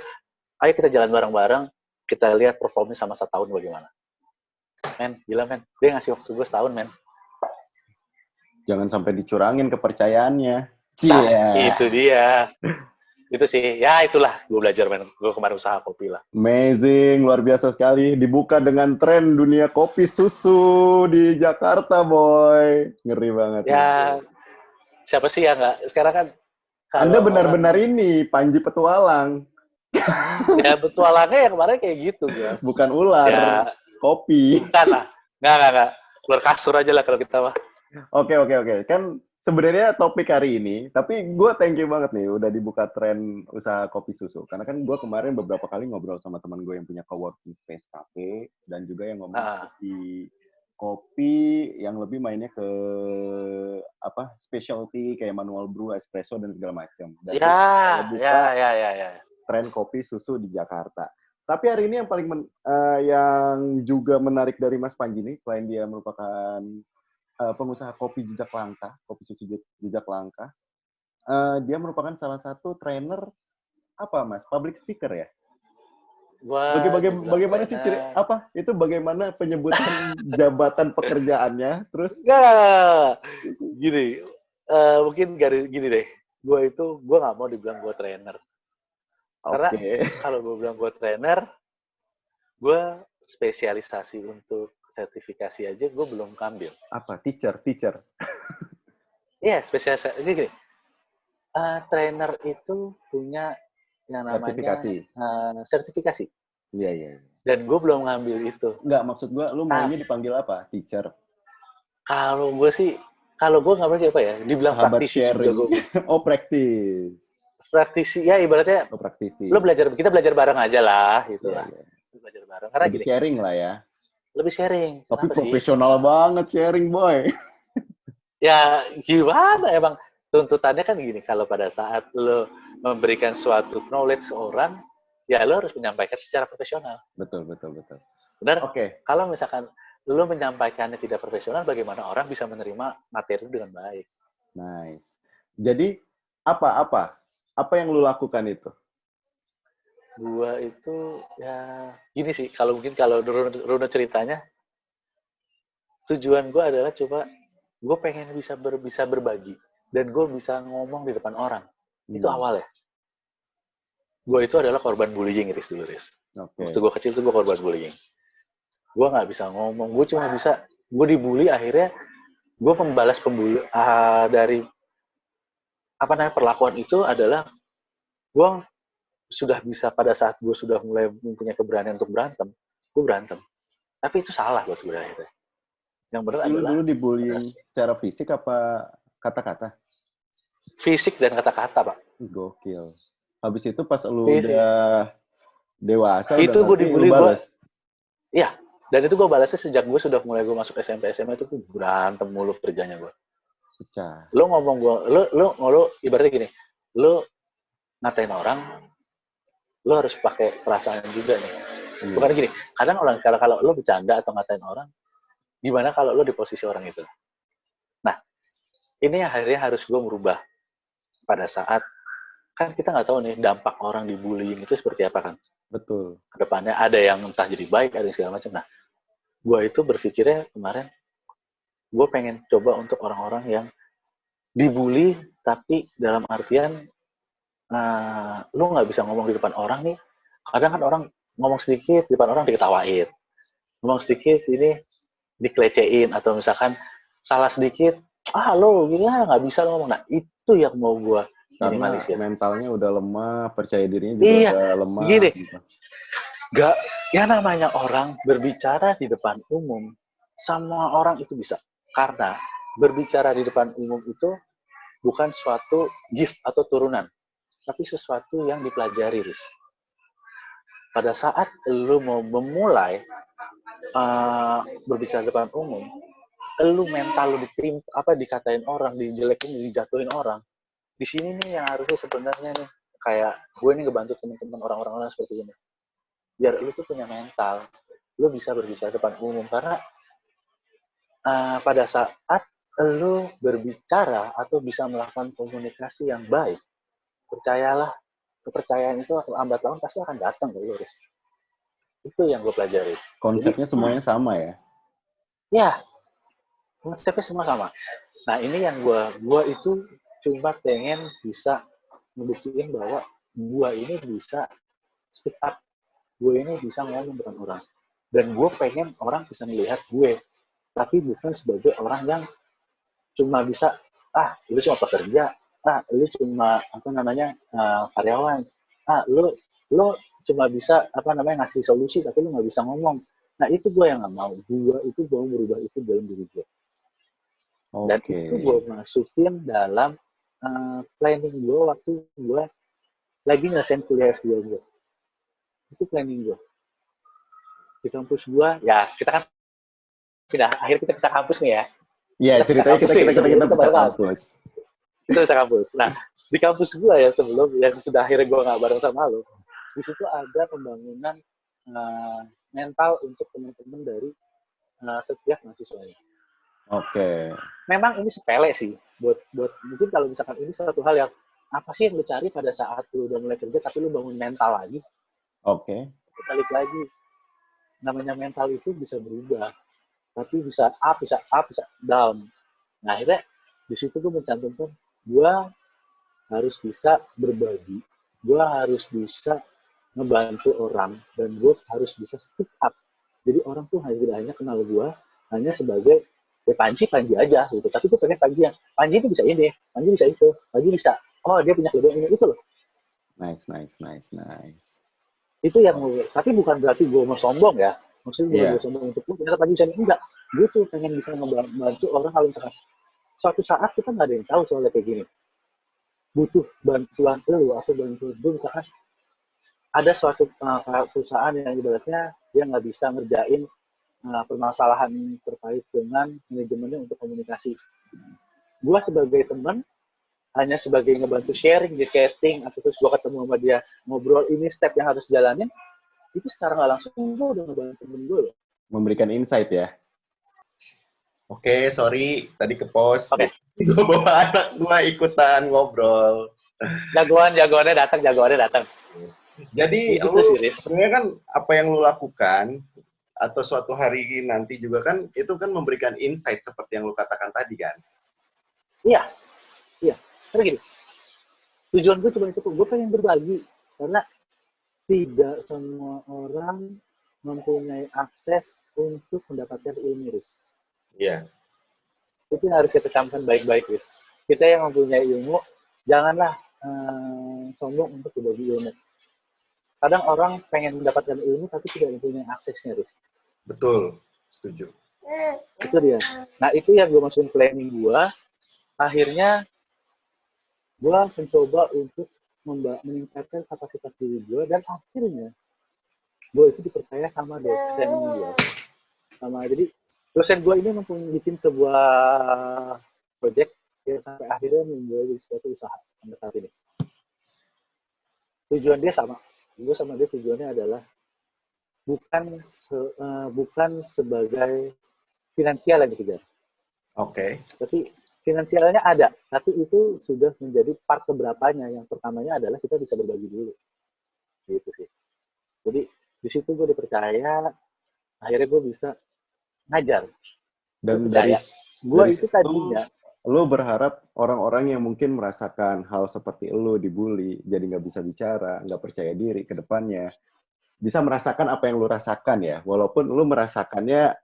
ayo kita jalan bareng-bareng, kita lihat performnya sama setahun bagaimana. Men, gila men, dia ngasih waktu gue setahun, men.
Jangan sampai dicurangin kepercayaannya.
Itu dia. Itu sih, ya itulah gue belajar, men. Gue kemarin usaha kopi lah.
Amazing, luar biasa sekali. Dibuka dengan tren dunia kopi susu di Jakarta, boy. Ngeri banget.
Ya, siapa sih ya nggak? Sekarang kan.
Anda benar-benar ini, Panji Petualang.
Ya, petualangnya yang kemarin kayak gitu, gue.
Bukan ular, kopi.
Bukan lah. Nggak. Ular kasur aja lah kalau kita mah.
Oke. Kan sebenarnya topik hari ini, tapi gue thank you banget nih udah dibuka tren usaha kopi susu. Karena kan gue kemarin beberapa kali ngobrol sama teman gue yang punya coworking space cafe dan juga yang ngomong
Ah,
kopi yang lebih mainnya ke apa specialty kayak manual brew, espresso dan segala macam. Dan
ya,
dia
ya,
buka
ya, ya, ya.
tren kopi susu di Jakarta. Tapi hari ini yang paling yang juga menarik dari Mas Panji nih, selain dia merupakan pengusaha kopi jejak langka, kopi susu jejak langka, dia merupakan salah satu trainer apa Mas? Public speaker ya?
Gua dibilang
Bagaimana sih
trainer.
apa itu bagaimana penyebutan jabatan pekerjaannya? Terus
Enggak, gini, mungkin garis gini deh. Gue nggak mau dibilang gue trainer. Karena
oke.
kalau gue bilang gue trainer, gue spesialisasi untuk sertifikasi aja gue belum ambil.
Apa? Teacher.
Iya, spesialisasi. Ini gini, trainer itu punya yang namanya
Sertifikasi.
sertifikasi.
Iya.
Dan gue belum ngambil itu.
Enggak, maksud gue lu
Nah,
maunya dipanggil apa? Teacher.
kalau gue sih, kalau gue nggak berarti apa ya, dibilang
Sahabat
praktisi juga
sharing.
gue.
Oh, praktis.
Praktisi, ya ibaratnya
Oh, praktisi.
kita belajar bareng aja lah, gitu lah.
Iya.
Belajar bareng. Karena
Lebih
gini,
sharing lah ya.
lebih sharing.
Tapi
Kenapa sih?
profesional banget sharing, boy.
Ya gimana emang tuntutannya kan gini, kalau pada saat lo memberikan suatu knowledge ke orang, ya lo harus menyampaikan secara profesional.
Betul.
Benar?
Oke.
Kalau misalkan lo menyampaikannya tidak profesional, bagaimana orang bisa menerima materi itu dengan baik?
Nice. Jadi apa yang lu lakukan itu?
Gua itu ya gini sih, kalau Runo ceritanya, tujuan gua adalah coba gue pengen bisa berbagi dan gue bisa ngomong di depan orang. Itu awalnya. Gue itu adalah korban bullying, Riz.
Oke.
Waktu gue kecil tuh gue korban bullying. Gue nggak bisa ngomong, gue dibully, akhirnya gue membalas dari apa namanya perlakuan itu adalah gue sudah bisa pada saat gue sudah mulai mempunyai keberanian untuk berantem, gue berantem. Tapi itu salah buat gue akhirnya. Yang benar adalah
Dulu dibullying secara fisik apa kata-kata?
fisik dan kata-kata, Pak.
Gokil. Habis itu pas lu
Fisik.
udah dewasa,
Itu
udah
gue
ngerti,
dibully,
lu balas?
Iya. Dan itu gue balasnya sejak gue sudah mulai gue masuk SMP SMA itu gue berantem mulu kerjanya gue.
Pecah.
Lo ngomong gue, lo ibaratnya gini, lo ngatain orang, lo harus pakai perasaan juga nih. Bukan gini, kadang orang kalau lo bercanda atau ngatain orang, gimana kalau lo di posisi orang itu? Nah, ini akhirnya harus gue merubah pada saat kan kita nggak tahu nih dampak orang dibullying itu seperti apa kan.
Betul.
Kedepannya ada yang entah jadi baik, ada yang segala macam. Nah, gue itu berpikirnya kemarin, gue pengen coba untuk orang-orang yang dibully, tapi dalam artian lu nggak bisa ngomong di depan orang nih. Kadang kan orang ngomong sedikit di depan orang diketawain, ngomong sedikit ini dikelecehin, atau misalkan salah sedikit, lo gila nggak bisa lo ngomong. Nah itu yang mau gue
Karena
minimalisir.
mentalnya udah lemah, percaya dirinya juga udah lemah.
Gini, gak, ya namanya orang berbicara di depan umum, sama orang itu bisa. Karena berbicara di depan umum itu bukan suatu gift atau turunan, tapi sesuatu yang dipelajari, Riz. Pada saat lu mau memulai berbicara di depan umum, lu mental lu dikatain orang, dijelekin, dijatuhin orang. Di sini nih yang harusnya sebenarnya nih, kayak gue ini ngebantu teman-teman orang-orang seperti ini. Biar lu tuh punya mental, lu bisa berbicara di depan umum. Karena pada saat lu berbicara atau bisa melakukan komunikasi yang baik, percayalah, kepercayaan itu lambat laun pasti akan datang ke lu, Riz. Itu yang gue pelajari.
Konsepnya semuanya sama ya?
Ya, konsepnya semua sama. Nah ini yang gue itu cuma pengen bisa membuktikan bahwa gue ini bisa speak up, gue ini bisa ngomong dengan orang, dan gue pengen orang bisa melihat gue, tapi bukan sebagai orang yang cuma bisa lu cuma pekerja, lu cuma karyawan, lu cuma bisa ngasih solusi tapi lu nggak bisa ngomong. Nah itu gue yang nggak mau. Gue itu mau merubah itu dalam diri gue. Dan
Oke.
itu gue masukin dalam planning gue waktu gue lagi ngerasain kuliah S2 gue. Itu planning gue. Di kampus gue, ya kita kan akhirnya kita pisah kampus nih ya.
Iya,
Kita pisah
ceritanya
kampus
kita
nih,
kita kita
sebelum
kita
kita
bisa
baru kan.
kampus.
Kita pisah kampus. Nah, di kampus gue ya sebelum, ya sudah akhirnya gue nggak bareng sama lo, di situ ada pembangunan mental untuk teman-teman dari setiap mahasiswanya.
Oke.
Memang ini sepele sih, buat mungkin kalau misalkan ini satu hal yang apa sih yang lu cari pada saat lu udah mulai kerja tapi lu bangun mental lagi,
Oke.
balik lagi. Namanya mental itu bisa berubah, tapi bisa up, bisa down. Nah, akhirnya di situ gue mencantumkan, gue harus bisa berbagi, gue harus bisa ngebantu orang, dan gue harus bisa speak up. Jadi orang tuh tidak hanya kenal gue hanya sebagai ya Panji aja gitu. Tapi gue pengen Panji itu bisa ini, Panji bisa itu, Panji bisa. Oh, dia punya kelebihan ini, itu loh.
Nice.
Itu yang tapi bukan berarti gue mau sombong ya. Maksudnya gue sombong untuk gue ternyata Panji bisa ini. Enggak. Gue tuh pengen bisa membantu orang kalau misalkan suatu saat kita nggak ada yang tahu soalnya kayak gini. Butuh bantuan lu atau bantuan gue misalkan ada suatu perusahaan yang ibaratnya dia nggak bisa ngerjain permasalahan terkait dengan manajemennya untuk komunikasi. Gue sebagai teman hanya sebagai ngebantu sharing di chatting atau terus gue ketemu sama dia ngobrol ini step yang harus jalanin, itu secara nggak langsung gue udah ngebantu temen gue loh.
Memberikan insight ya.
Oke, sorry tadi ke pos.
Oke.
Gue bawa anak gue ikutan ngobrol.
Jagoannya datang.
Jadi
Gitu
lu
sih, Riz.
sebenarnya kan apa yang lu lakukan atau suatu hari nanti juga kan itu kan memberikan insight seperti yang lu katakan tadi kan.
Iya. Karena gini, tujuan gue cuma itu, gue pengen berbagi karena tidak semua orang mempunyai akses untuk mendapatkan ilmu, Riz.
Iya.
Itu harus kita camkan baik-baik, Riz. Kita yang mempunyai ilmu, janganlah sombong untuk berbagi ilmu. Kadang orang pengen mendapatkan ilmu tapi tidak mempunyai aksesnya, Riz.
Betul, setuju.
Itu dia. Nah, itu yang gue masukin planning gue. Akhirnya, gue mencoba untuk meningkatkan kapasitas diri gue, dan akhirnya, gue itu dipercaya sama dosen gue. Jadi, dosen gue ini bikin sebuah project yang sampai akhirnya menjadi suatu usaha sampai saat ini. Tujuan dia sama. Gue sama dia tujuannya adalah bukan sebagai finansial yang dikejar.
Oke.
Tapi finansialnya ada, tapi itu sudah menjadi part keberapanya. Yang pertamanya adalah kita bisa berbagi dulu. Gitu sih. Jadi di situ gue dipercaya, akhirnya gue bisa ngajar.
Dan
gue itu tadinya
lu berharap orang-orang yang mungkin merasakan hal seperti lu dibully, jadi nggak bisa bicara, nggak percaya diri ke depannya, bisa merasakan apa yang lu rasakan ya, walaupun lu merasakannya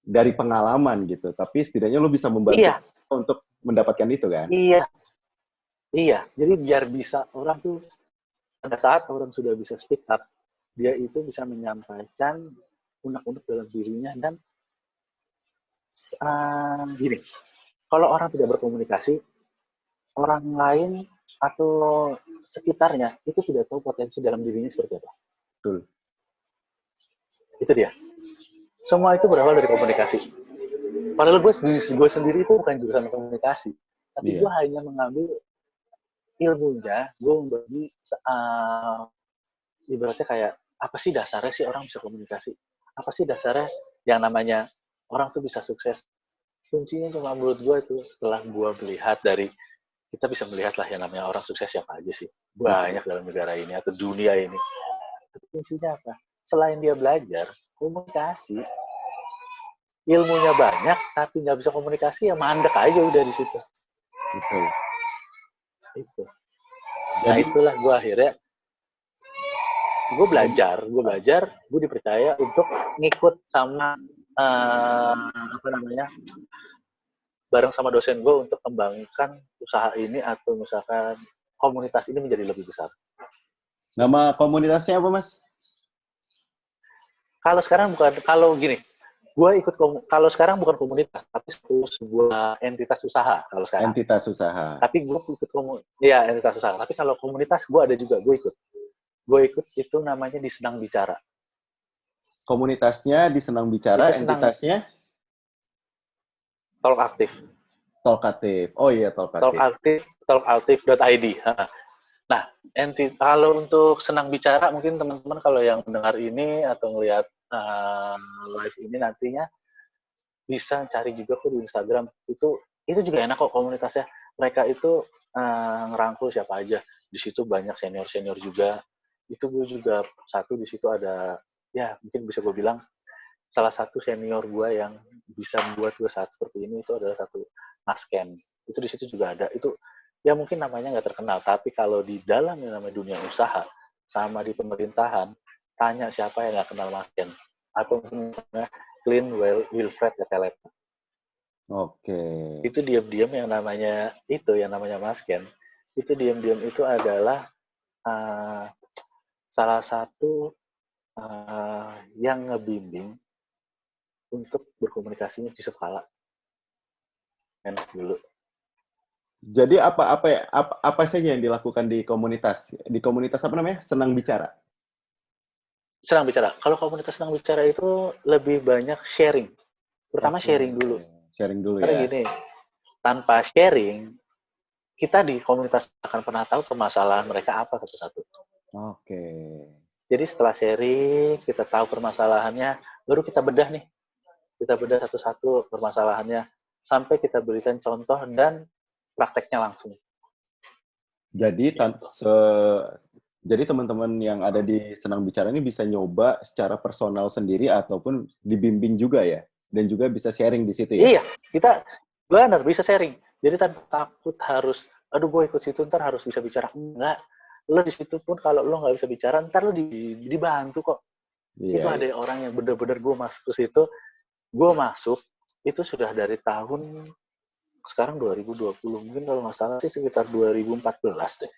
dari pengalaman gitu, tapi setidaknya lu bisa membantu untuk mendapatkan itu kan?
Iya. Jadi biar bisa orang tuh pada saat orang sudah bisa speak up, dia itu bisa menyampaikan unek-unek dalam dirinya dan gini. Kalau orang tidak berkomunikasi, orang lain atau sekitarnya itu tidak tahu potensi dalam dirinya seperti apa.
Betul.
Itu dia. Semua itu berawal dari komunikasi. Padahal gue sendiri itu bukan jurusan komunikasi, tapi gue hanya mengambil ilmunya, gue membagi ibaratnya kayak apa sih dasarnya sih orang bisa komunikasi? Apa sih dasarnya yang namanya orang tuh bisa sukses? Kuncinya cuma menurut gue itu setelah gue melihat dari, kita bisa melihat lah yang namanya orang sukses siapa aja sih, banyak dalam negara ini atau dunia ini. Kuncinya apa? Selain dia belajar komunikasi, ilmunya banyak tapi nggak bisa komunikasi, ya mandek aja udah di situ.
Betul.
Itu. Nah itulah gue akhirnya gue belajar, gue dipercaya untuk ngikut sama bareng sama dosen gue untuk kembangkan usaha ini atau misalkan komunitas ini menjadi lebih besar.
Nama komunitasnya apa, Mas?
Kalau sekarang bukan, kalau gini, Gue ikut kalau sekarang bukan komunitas, tapi sebuah entitas usaha kalau sekarang.
Entitas usaha.
Tapi gue ikut entitas usaha. Tapi kalau komunitas gue ada juga, gue ikut. Gue ikut itu namanya di Senang Bicara.
Komunitasnya di Senang Bicara, entitasnya
Talk Aktif.
Talkative. Oh iya, Talkative.
Talkative.id. Nah, kalau untuk Senang Bicara, mungkin teman-teman kalau yang mendengar ini atau ngelihat live ini nantinya bisa cari juga kok di Instagram. Itu juga enak kok komunitasnya. Mereka itu ngerangkul siapa aja. Di situ banyak senior-senior juga. Itu gue juga satu di situ ada, ya mungkin bisa gue bilang salah satu senior gue yang bisa membuat gue saat seperti ini itu adalah satu Mas Ken. Itu di situ juga ada. Itu ya mungkin namanya nggak terkenal, tapi kalau di dalam yang namanya dunia usaha sama di pemerintahan, tanya siapa yang nggak kenal Mas Ken atau Clint Wilfred Etelet.
Oke.
Itu diam-diam yang namanya Mas Ken. Itu diam-diam itu adalah salah satu yang ngebimbing untuk berkomunikasinya Yusuf Kala. Enak dulu.
Jadi apa saja yang dilakukan di komunitas? Di komunitas apa namanya? Senang Bicara.
Senang Bicara. Kalau komunitas Senang Bicara itu lebih banyak sharing. Pertama sharing dulu.
Sharing dulu.
Karena
ya.
gini, tanpa sharing, kita di komunitas akan pernah tahu permasalahan mereka apa satu-satu.
Oke.
Jadi setelah sharing, kita tahu permasalahannya, baru kita bedah nih. Kita bedah satu-satu permasalahannya, sampai kita berikan contoh dan prakteknya langsung.
Jadi jadi teman-teman yang ada di Senang Bicara ini bisa nyoba secara personal sendiri ataupun dibimbing juga ya, dan juga bisa sharing di situ ya.
Iya, kita benar bisa sharing. Jadi tanpa takut harus, aduh gue ikut situ ntar harus bisa bicara. Enggak, lo di situ pun kalau lo nggak bisa bicara, ntar lo dibantu kok.
Iya,
Itu ada orang yang bener-bener gue masuk ke situ, gue masuk itu sudah dari tahun sekarang 2020, mungkin kalau nggak salah sih sekitar 2014 deh.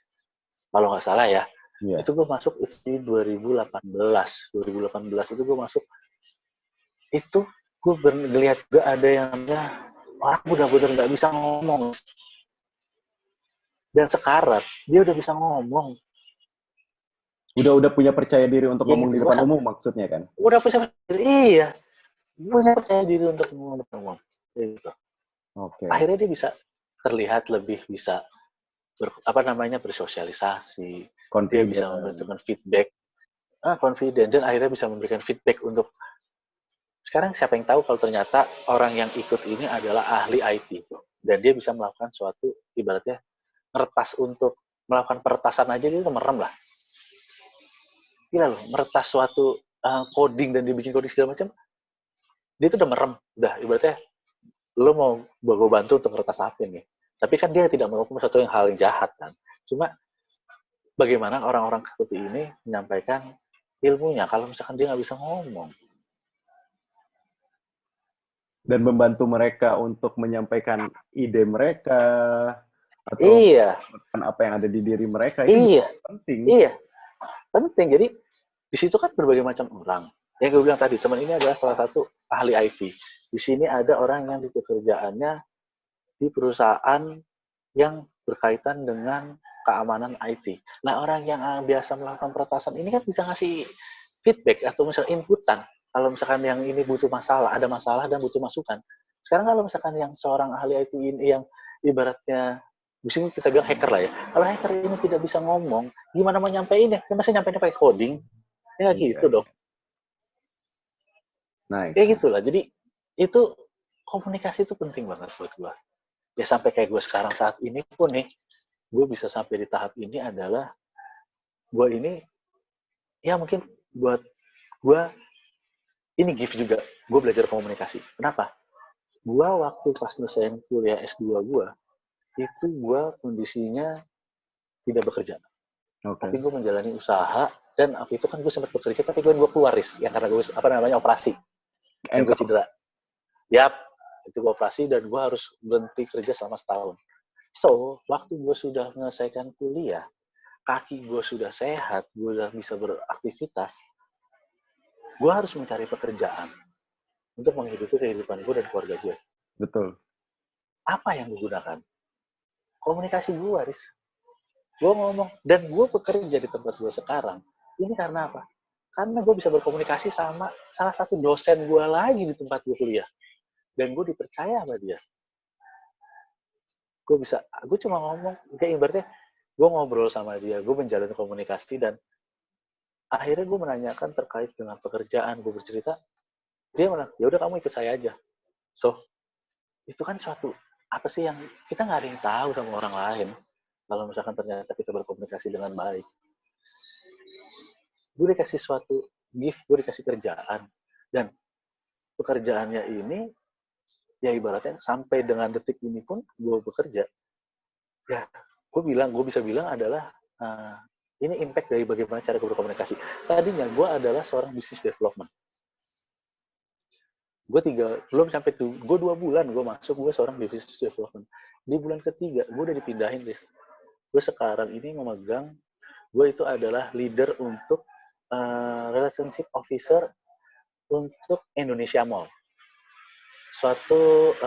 Kalau nggak salah ya.
Iya.
Itu gue masuk itu di 2018 itu gue masuk. Itu gue ngeliat juga ada yang orang benar-benar nggak bisa ngomong. Dan sekarang dia udah bisa ngomong.
Udah punya percaya diri untuk ngomong di depan
Gua
umum maksudnya kan?
udah percaya diri, iya. Punya percaya diri untuk ngomong. Gitu.
Oke.
Akhirnya dia bisa terlihat lebih bisa bersosialisasi. Dia bisa memberikan feedback. Confident, dan akhirnya bisa memberikan feedback untuk sekarang siapa yang tahu kalau ternyata orang yang ikut ini adalah ahli IT dan dia bisa melakukan suatu ibaratnya meretas untuk melakukan peretasan aja dia udah merem lah. Gila loh, meretas suatu coding dan dibikin coding segala macam, dia itu udah merem, udah ibaratnya lo mau gue bantu untuk meretas apa nih, tapi kan dia tidak melakukan sesuatu hal yang jahat kan, cuma bagaimana orang-orang seperti ini menyampaikan ilmunya kalau misalkan dia nggak bisa ngomong.
Dan membantu mereka untuk menyampaikan ide mereka atau apa yang ada di diri mereka itu penting.
Iya, penting. Jadi di situ kan berbagai macam orang. Yang gue bilang tadi, teman ini adalah salah satu ahli IT. Di sini ada orang yang di pekerjaannya di perusahaan yang berkaitan dengan keamanan IT. Nah, orang yang biasa melakukan peretasan ini kan bisa ngasih feedback atau misalnya inputan. Kalau misalkan yang ini butuh masalah, ada masalah dan butuh masukan. Sekarang kalau misalkan yang seorang ahli IT ini yang ibaratnya, misalnya kita bilang hacker lah ya. Kalau hacker ini tidak bisa ngomong, gimana mau nyampeinnya? Dia masih nyampeinnya pakai coding. Ya gitu dong.
Nice.
Kayak gitulah. Jadi itu komunikasi itu penting banget buat gue. Ya sampai kayak gue sekarang saat ini pun nih, gue bisa sampai di tahap ini adalah gue ini, ya mungkin buat gue ini gift juga. Gue belajar komunikasi. Kenapa? Gue waktu pas selesai kuliah S2 gue, itu gue kondisinya tidak bekerja. Tapi gue menjalani usaha, dan waktu itu kan gue sempat bekerja, tapi gue keluar ya karena gue operasi. Dan gue cedera. Yap, itu gue operasi dan gue harus berhenti kerja selama setahun. So, waktu gue sudah menyelesaikan kuliah, kaki gue sudah sehat, gue sudah bisa beraktivitas, gue harus mencari pekerjaan. untuk menghidupi kehidupan gue dan keluarga gue.
Betul.
Apa yang gue gunakan? Komunikasi gue, Riz. Gue ngomong, dan gue bekerja di tempat gue sekarang. Ini karena apa? Karena gue bisa berkomunikasi sama salah satu dosen gue lagi di tempat gue kuliah. Dan gue dipercaya sama dia. Gue cuma ngomong, kayak ibaratnya, gue ngobrol sama dia, gue menjalin komunikasi, dan akhirnya gue menanyakan terkait dengan pekerjaan, gue bercerita, dia bilang, ya udah kamu ikut saya aja. So, itu kan suatu, apa sih yang, kita nggak ada yang tahu sama orang lain, kalau misalkan ternyata kita berkomunikasi dengan baik. Gue dikasih suatu gift, gue dikasih kerjaan, dan pekerjaannya ini, ya ibaratnya sampai dengan detik ini pun gue bekerja, ya gue bisa bilang adalah ini impact dari bagaimana cara gue berkomunikasi. Tadinya gue adalah seorang business development. Gue 2 bulan gue masuk, gue seorang business development. Di bulan ketiga gue udah dipindahin, Riz. Gue sekarang ini memegang, gue itu adalah leader untuk relationship officer untuk Indonesia Mall. Suatu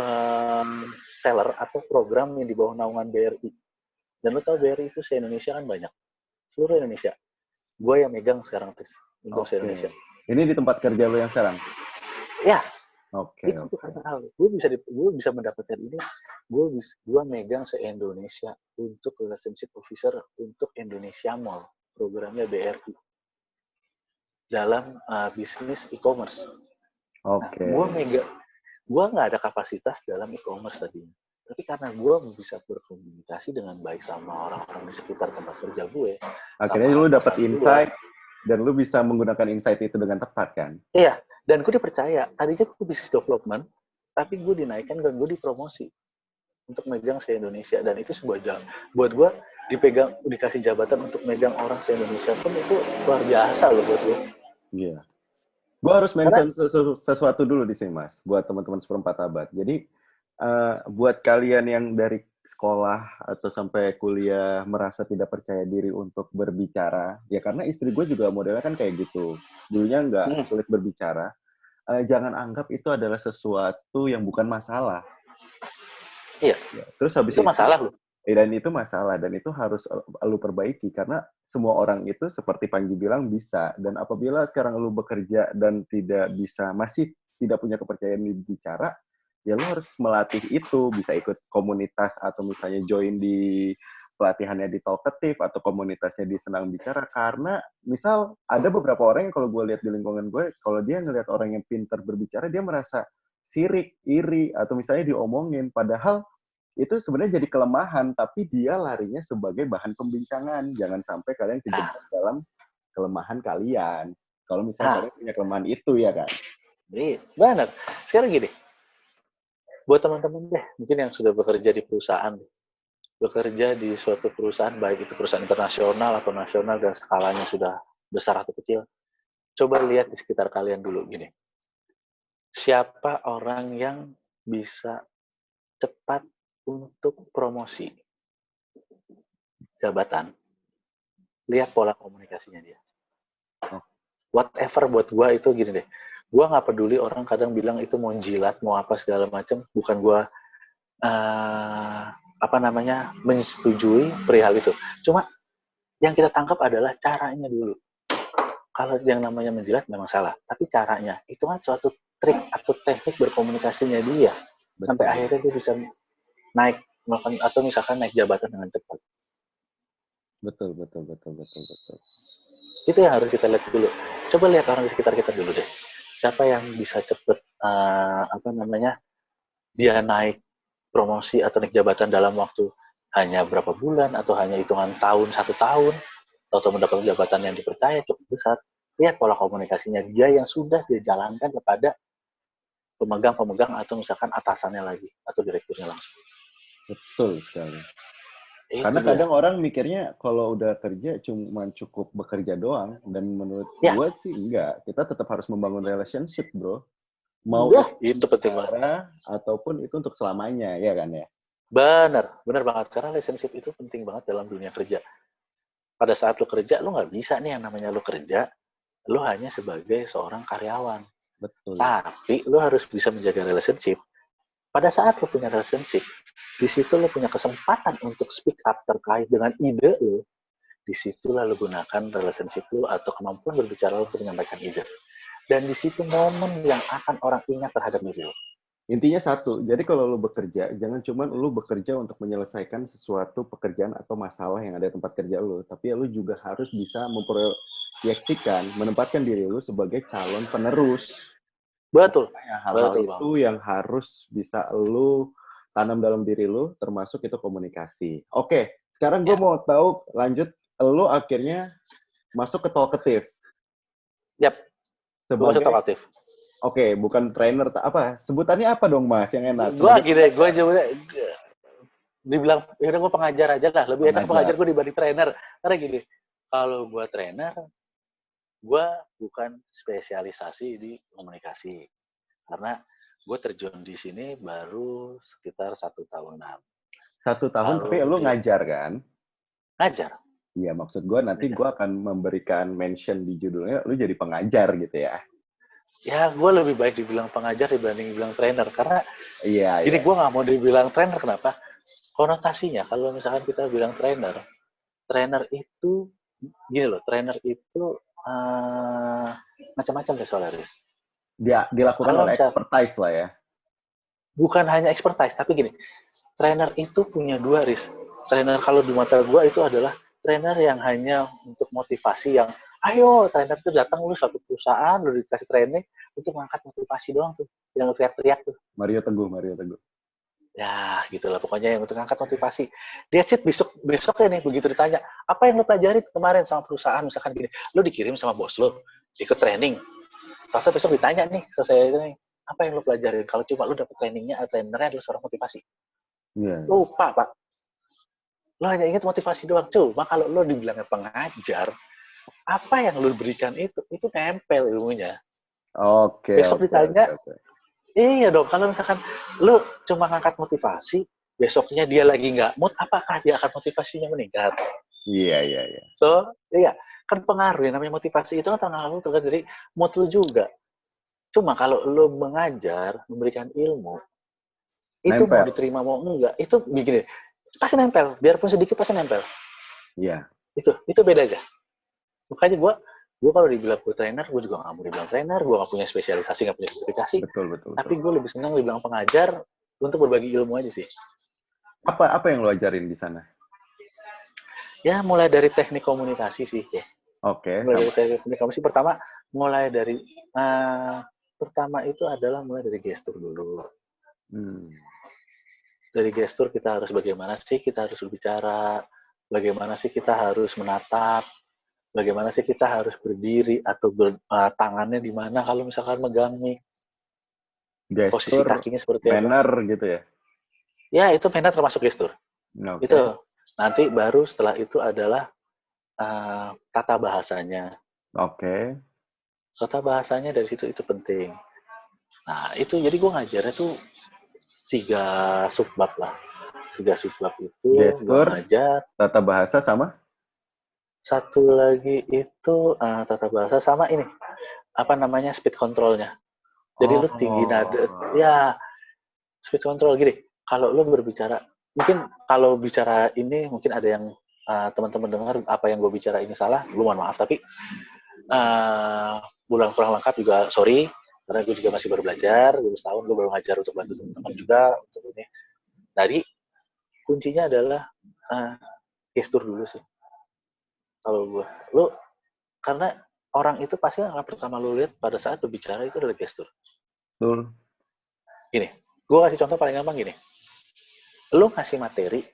seller atau program yang di bawah naungan BRI. Dan lo tau BRI itu se-Indonesia kan banyak. Seluruh Indonesia. Gue yang megang sekarang, Tis. Untuk se-Indonesia.
Ini di tempat kerja lo yang sekarang?
Ya.
Oke.
Itu bukan hal. Gue bisa mendapatkan ini. Gue megang se-Indonesia untuk relationship officer untuk Indonesia Mall. Programnya BRI. Dalam bisnis e-commerce.
Oke.
Gue nggak ada kapasitas dalam e-commerce tadinya. Tapi karena gue bisa berkomunikasi dengan baik sama orang-orang di sekitar tempat kerja gue.
Akhirnya lu dapat insight, dan lu bisa menggunakan insight itu dengan tepat, kan?
Iya, dan gue dipercaya. Tadinya gue business development, tapi gue dinaikkan dan gue dipromosi untuk megang se-Indonesia. Dan itu sebuah jalan. Buat gue, dikasih jabatan untuk megang orang se-Indonesia pun itu luar biasa loh buat gue.
Iya. Gue harus mention sesuatu dulu di sini, Mas, buat teman-teman seperempat abad. Jadi, buat kalian yang dari sekolah atau sampai kuliah merasa tidak percaya diri untuk berbicara, ya karena istri gue juga modelnya kan kayak gitu. Dulunya nggak sulit berbicara. Jangan anggap itu adalah sesuatu yang bukan masalah.
Iya.
Ya, terus habis
itu masalah loh.
Dan itu masalah, dan itu harus lu perbaiki, karena semua orang itu seperti Panji bilang bisa. Dan apabila sekarang lu bekerja dan masih tidak punya kepercayaan bicara, ya lu harus melatih itu, bisa ikut komunitas atau misalnya join di pelatihannya di Talkative atau komunitasnya di Senang Bicara. Karena misal ada beberapa orang yang kalau gue lihat di lingkungan gue, kalau dia ngelihat orang yang pintar berbicara, dia merasa sirik, iri, atau misalnya diomongin, padahal itu sebenarnya jadi kelemahan, tapi dia larinya sebagai bahan pembincangan. Jangan sampai kalian kejebak dalam kelemahan kalian. Kalau misalnya kalian punya kelemahan itu, ya kan?
Benar. Sekarang gini, buat teman-teman deh, mungkin yang sudah bekerja di perusahaan, bekerja di suatu perusahaan, baik itu perusahaan internasional atau nasional dan skalanya sudah besar atau kecil, coba lihat di sekitar kalian dulu gini. Siapa orang yang bisa cepat untuk promosi jabatan? Lihat pola komunikasinya dia. Whatever buat gue itu gini deh. Gue nggak peduli orang kadang bilang itu mau jilat, mau apa segala macam. Bukan gue menyetujui perihal itu. Cuma yang kita tangkap adalah caranya dulu. Kalau yang namanya menjilat memang salah, tapi caranya itu kan suatu trik atau teknik berkomunikasinya dia. Betul. Sampai akhirnya dia bisa naik atau misalkan naik jabatan dengan cepat. Betul. Itu yang harus kita lihat dulu. Coba lihat orang di sekitar kita dulu deh. Siapa yang bisa cepat dia naik promosi atau naik jabatan dalam waktu hanya berapa bulan atau hanya hitungan tahun, 1 tahun, atau mendapat jabatan yang dipercaya cukup besar. Lihat pola komunikasinya dia yang sudah dia jalankan kepada pemegang atau misalkan atasannya lagi atau direkturnya langsung.
Betul sekali. Karena kadang orang mikirnya kalau udah kerja cuma cukup bekerja doang, dan menurut gue sih enggak. Kita tetap harus membangun relationship, bro. Mau
itu penting banget.
Ataupun itu untuk selamanya, ya kan ya?
Benar banget. Karena relationship itu penting banget dalam dunia kerja. Pada saat lo kerja, lo nggak bisa nih yang namanya lo kerja, lo hanya sebagai seorang karyawan.
Betul.
Tapi lo harus bisa menjaga relationship. Pada saat lo punya relationship, di situ lo punya kesempatan untuk speak up terkait dengan ide lo. Disitulah lo gunakan relationship lo atau kemampuan berbicara lo untuk menyampaikan ide. Dan di situ momen yang akan orang ingat terhadap diri lo.
Intinya satu, jadi kalau lu bekerja, jangan cuma lu bekerja untuk menyelesaikan sesuatu pekerjaan atau masalah yang ada di tempat kerja lu, tapi lu juga harus bisa memproyeksikan, menempatkan diri lu sebagai calon penerus.
Betul.
Hal-hal
Betul,
itu
Bang.
yang harus bisa lu tanam dalam diri lu, termasuk itu komunikasi. Oke, sekarang gue mau tahu lanjut, lu akhirnya masuk ke talkative.
Yap, gue masuk
Sebagai,
talkative.
oke, bukan trainer, apa? Sebutannya apa dong, Mas, yang enak?
Gue gini, gue coba dibilang, yaudah gue pengajar aja lah. Lebih enak pengajar gue dibanding trainer. Karena gini, kalau gue trainer, gue bukan spesialisasi di komunikasi. Karena gue terjun di sini baru sekitar 1 tahunan.
1 tahun, tapi lu ngajar kan?
Ngajar.
Iya, maksud gue nanti gue akan memberikan mention di judulnya, lu jadi pengajar gitu ya.
Ya, gue lebih baik dibilang pengajar dibanding dibilang trainer. Karena
Iya,
gini, gue nggak mau dibilang trainer, kenapa? Konotasinya, kalau misalkan kita bilang trainer itu, gini loh, trainer itu macam-macam deh soalnya, Riz.
Dia dilakukan
Kalau
oleh expertise lah ya.
bukan hanya expertise, tapi gini, trainer itu punya 2, Riz. Trainer kalau di mata gue itu adalah trainer yang hanya untuk motivasi, yang ayo trainer itu datang lu satu perusahaan, lu dikasih training untuk mengangkat motivasi doang tuh, yang teriak-teriak tuh.
Mario Teguh.
Ya, gitulah pokoknya yang untuk angkat motivasi. Dia chat besoknya nih begitu ditanya, apa yang lo pelajari kemarin sama perusahaan, misalkan gini, lo dikirim sama bos lo ikut training. Ternyata besok ditanya nih, selesai itu nih, apa yang lo pelajarin? Kalau cuma lo dapet trainingnya, trainernya adalah seorang motivasi.
Iya.
Lupa, Pak. Lo hanya ingat motivasi doang. Cuma kalau lo dibilangnya pengajar, apa yang lo berikan itu nempel ilmunya.
Oke.
Besok ditanya, iya dong, kalau misalkan lu cuma ngangkat motivasi, besoknya dia lagi nggak mood, apakah dia akan motivasinya meningkat?
Iya.
So, iya, kan pengaruh ya, namanya motivasi itu kan tergantung dari mood lu juga. Cuma kalau lu mengajar, memberikan ilmu, itu mau diterima mau enggak, itu begini, pasti nempel, biarpun sedikit pasti nempel.
Iya.
Itu beda aja. Makanya gue kalau dibilang gue trainer, gue juga nggak mau dibilang trainer, gue nggak punya spesialisasi, nggak punya sertifikasi.
Betul.
Tapi gue lebih senang dibilang pengajar untuk berbagi ilmu aja sih.
Apa yang lo ajarin di sana?
Ya, mulai dari teknik komunikasi sih. Ya.
Oke.
Mulai dari teknik komunikasi, pertama itu adalah mulai dari gestur dulu. Dari gestur kita harus bagaimana sih kita harus berbicara, bagaimana sih kita harus menatap, bagaimana sih kita harus berdiri atau tangannya di mana kalau misalkan megang mic.
Gestur,
posisi kakinya seperti
manner
apa.
Gitu ya?
Ya, itu manner termasuk gestur.
Okay.
Itu. Nanti baru setelah itu adalah tata bahasanya.
Oke.
Tata bahasanya dari situ itu penting. Nah, itu jadi gue ngajarnya tuh 3 subbab lah. 3 subbab itu gue ngajar.
Tata bahasa sama?
Satu lagi itu tata bahasa sama ini. Apa namanya? Speed control-nya. Jadi lu tinggi nada. Ya, speed control gini. Kalau lu berbicara, mungkin kalau bicara ini mungkin ada yang teman-teman dengar apa yang gue bicara ini salah, gue mohon maaf, tapi kurang lengkap juga sorry, karena gue juga masih baru belajar, gue setahun gue baru ngajar untuk bantu teman-teman juga untuk ini. Jadi kuncinya adalah gestur dulu sih. Kalau gue, karena orang itu pasti akan pertama lu lihat pada saat berbicara itu adalah gestur.
Betul.
Gini, gue kasih contoh paling gampang gini. Lu ngasih materi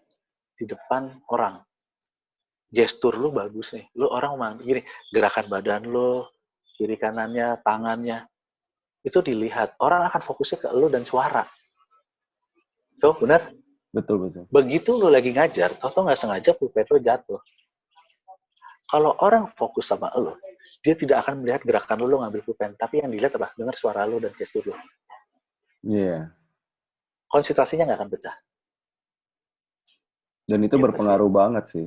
di depan orang, gestur lu bagus nih, lu orang gini, gerakan badan lu, kiri kanannya, tangannya, itu dilihat, orang akan fokusnya ke lu dan suara. So, benar?
Betul.
Begitu lu lagi ngajar, tau nggak sengaja pulpen lu jatuh. Kalau orang fokus sama lu, dia tidak akan melihat gerakan lu ngambil pulpen, tapi yang dilihat apa? Dengar suara lu dan gestur lu.
Iya.
Konsentrasinya nggak akan pecah.
Dan itu gitu berpengaruh
sih.
Banget sih.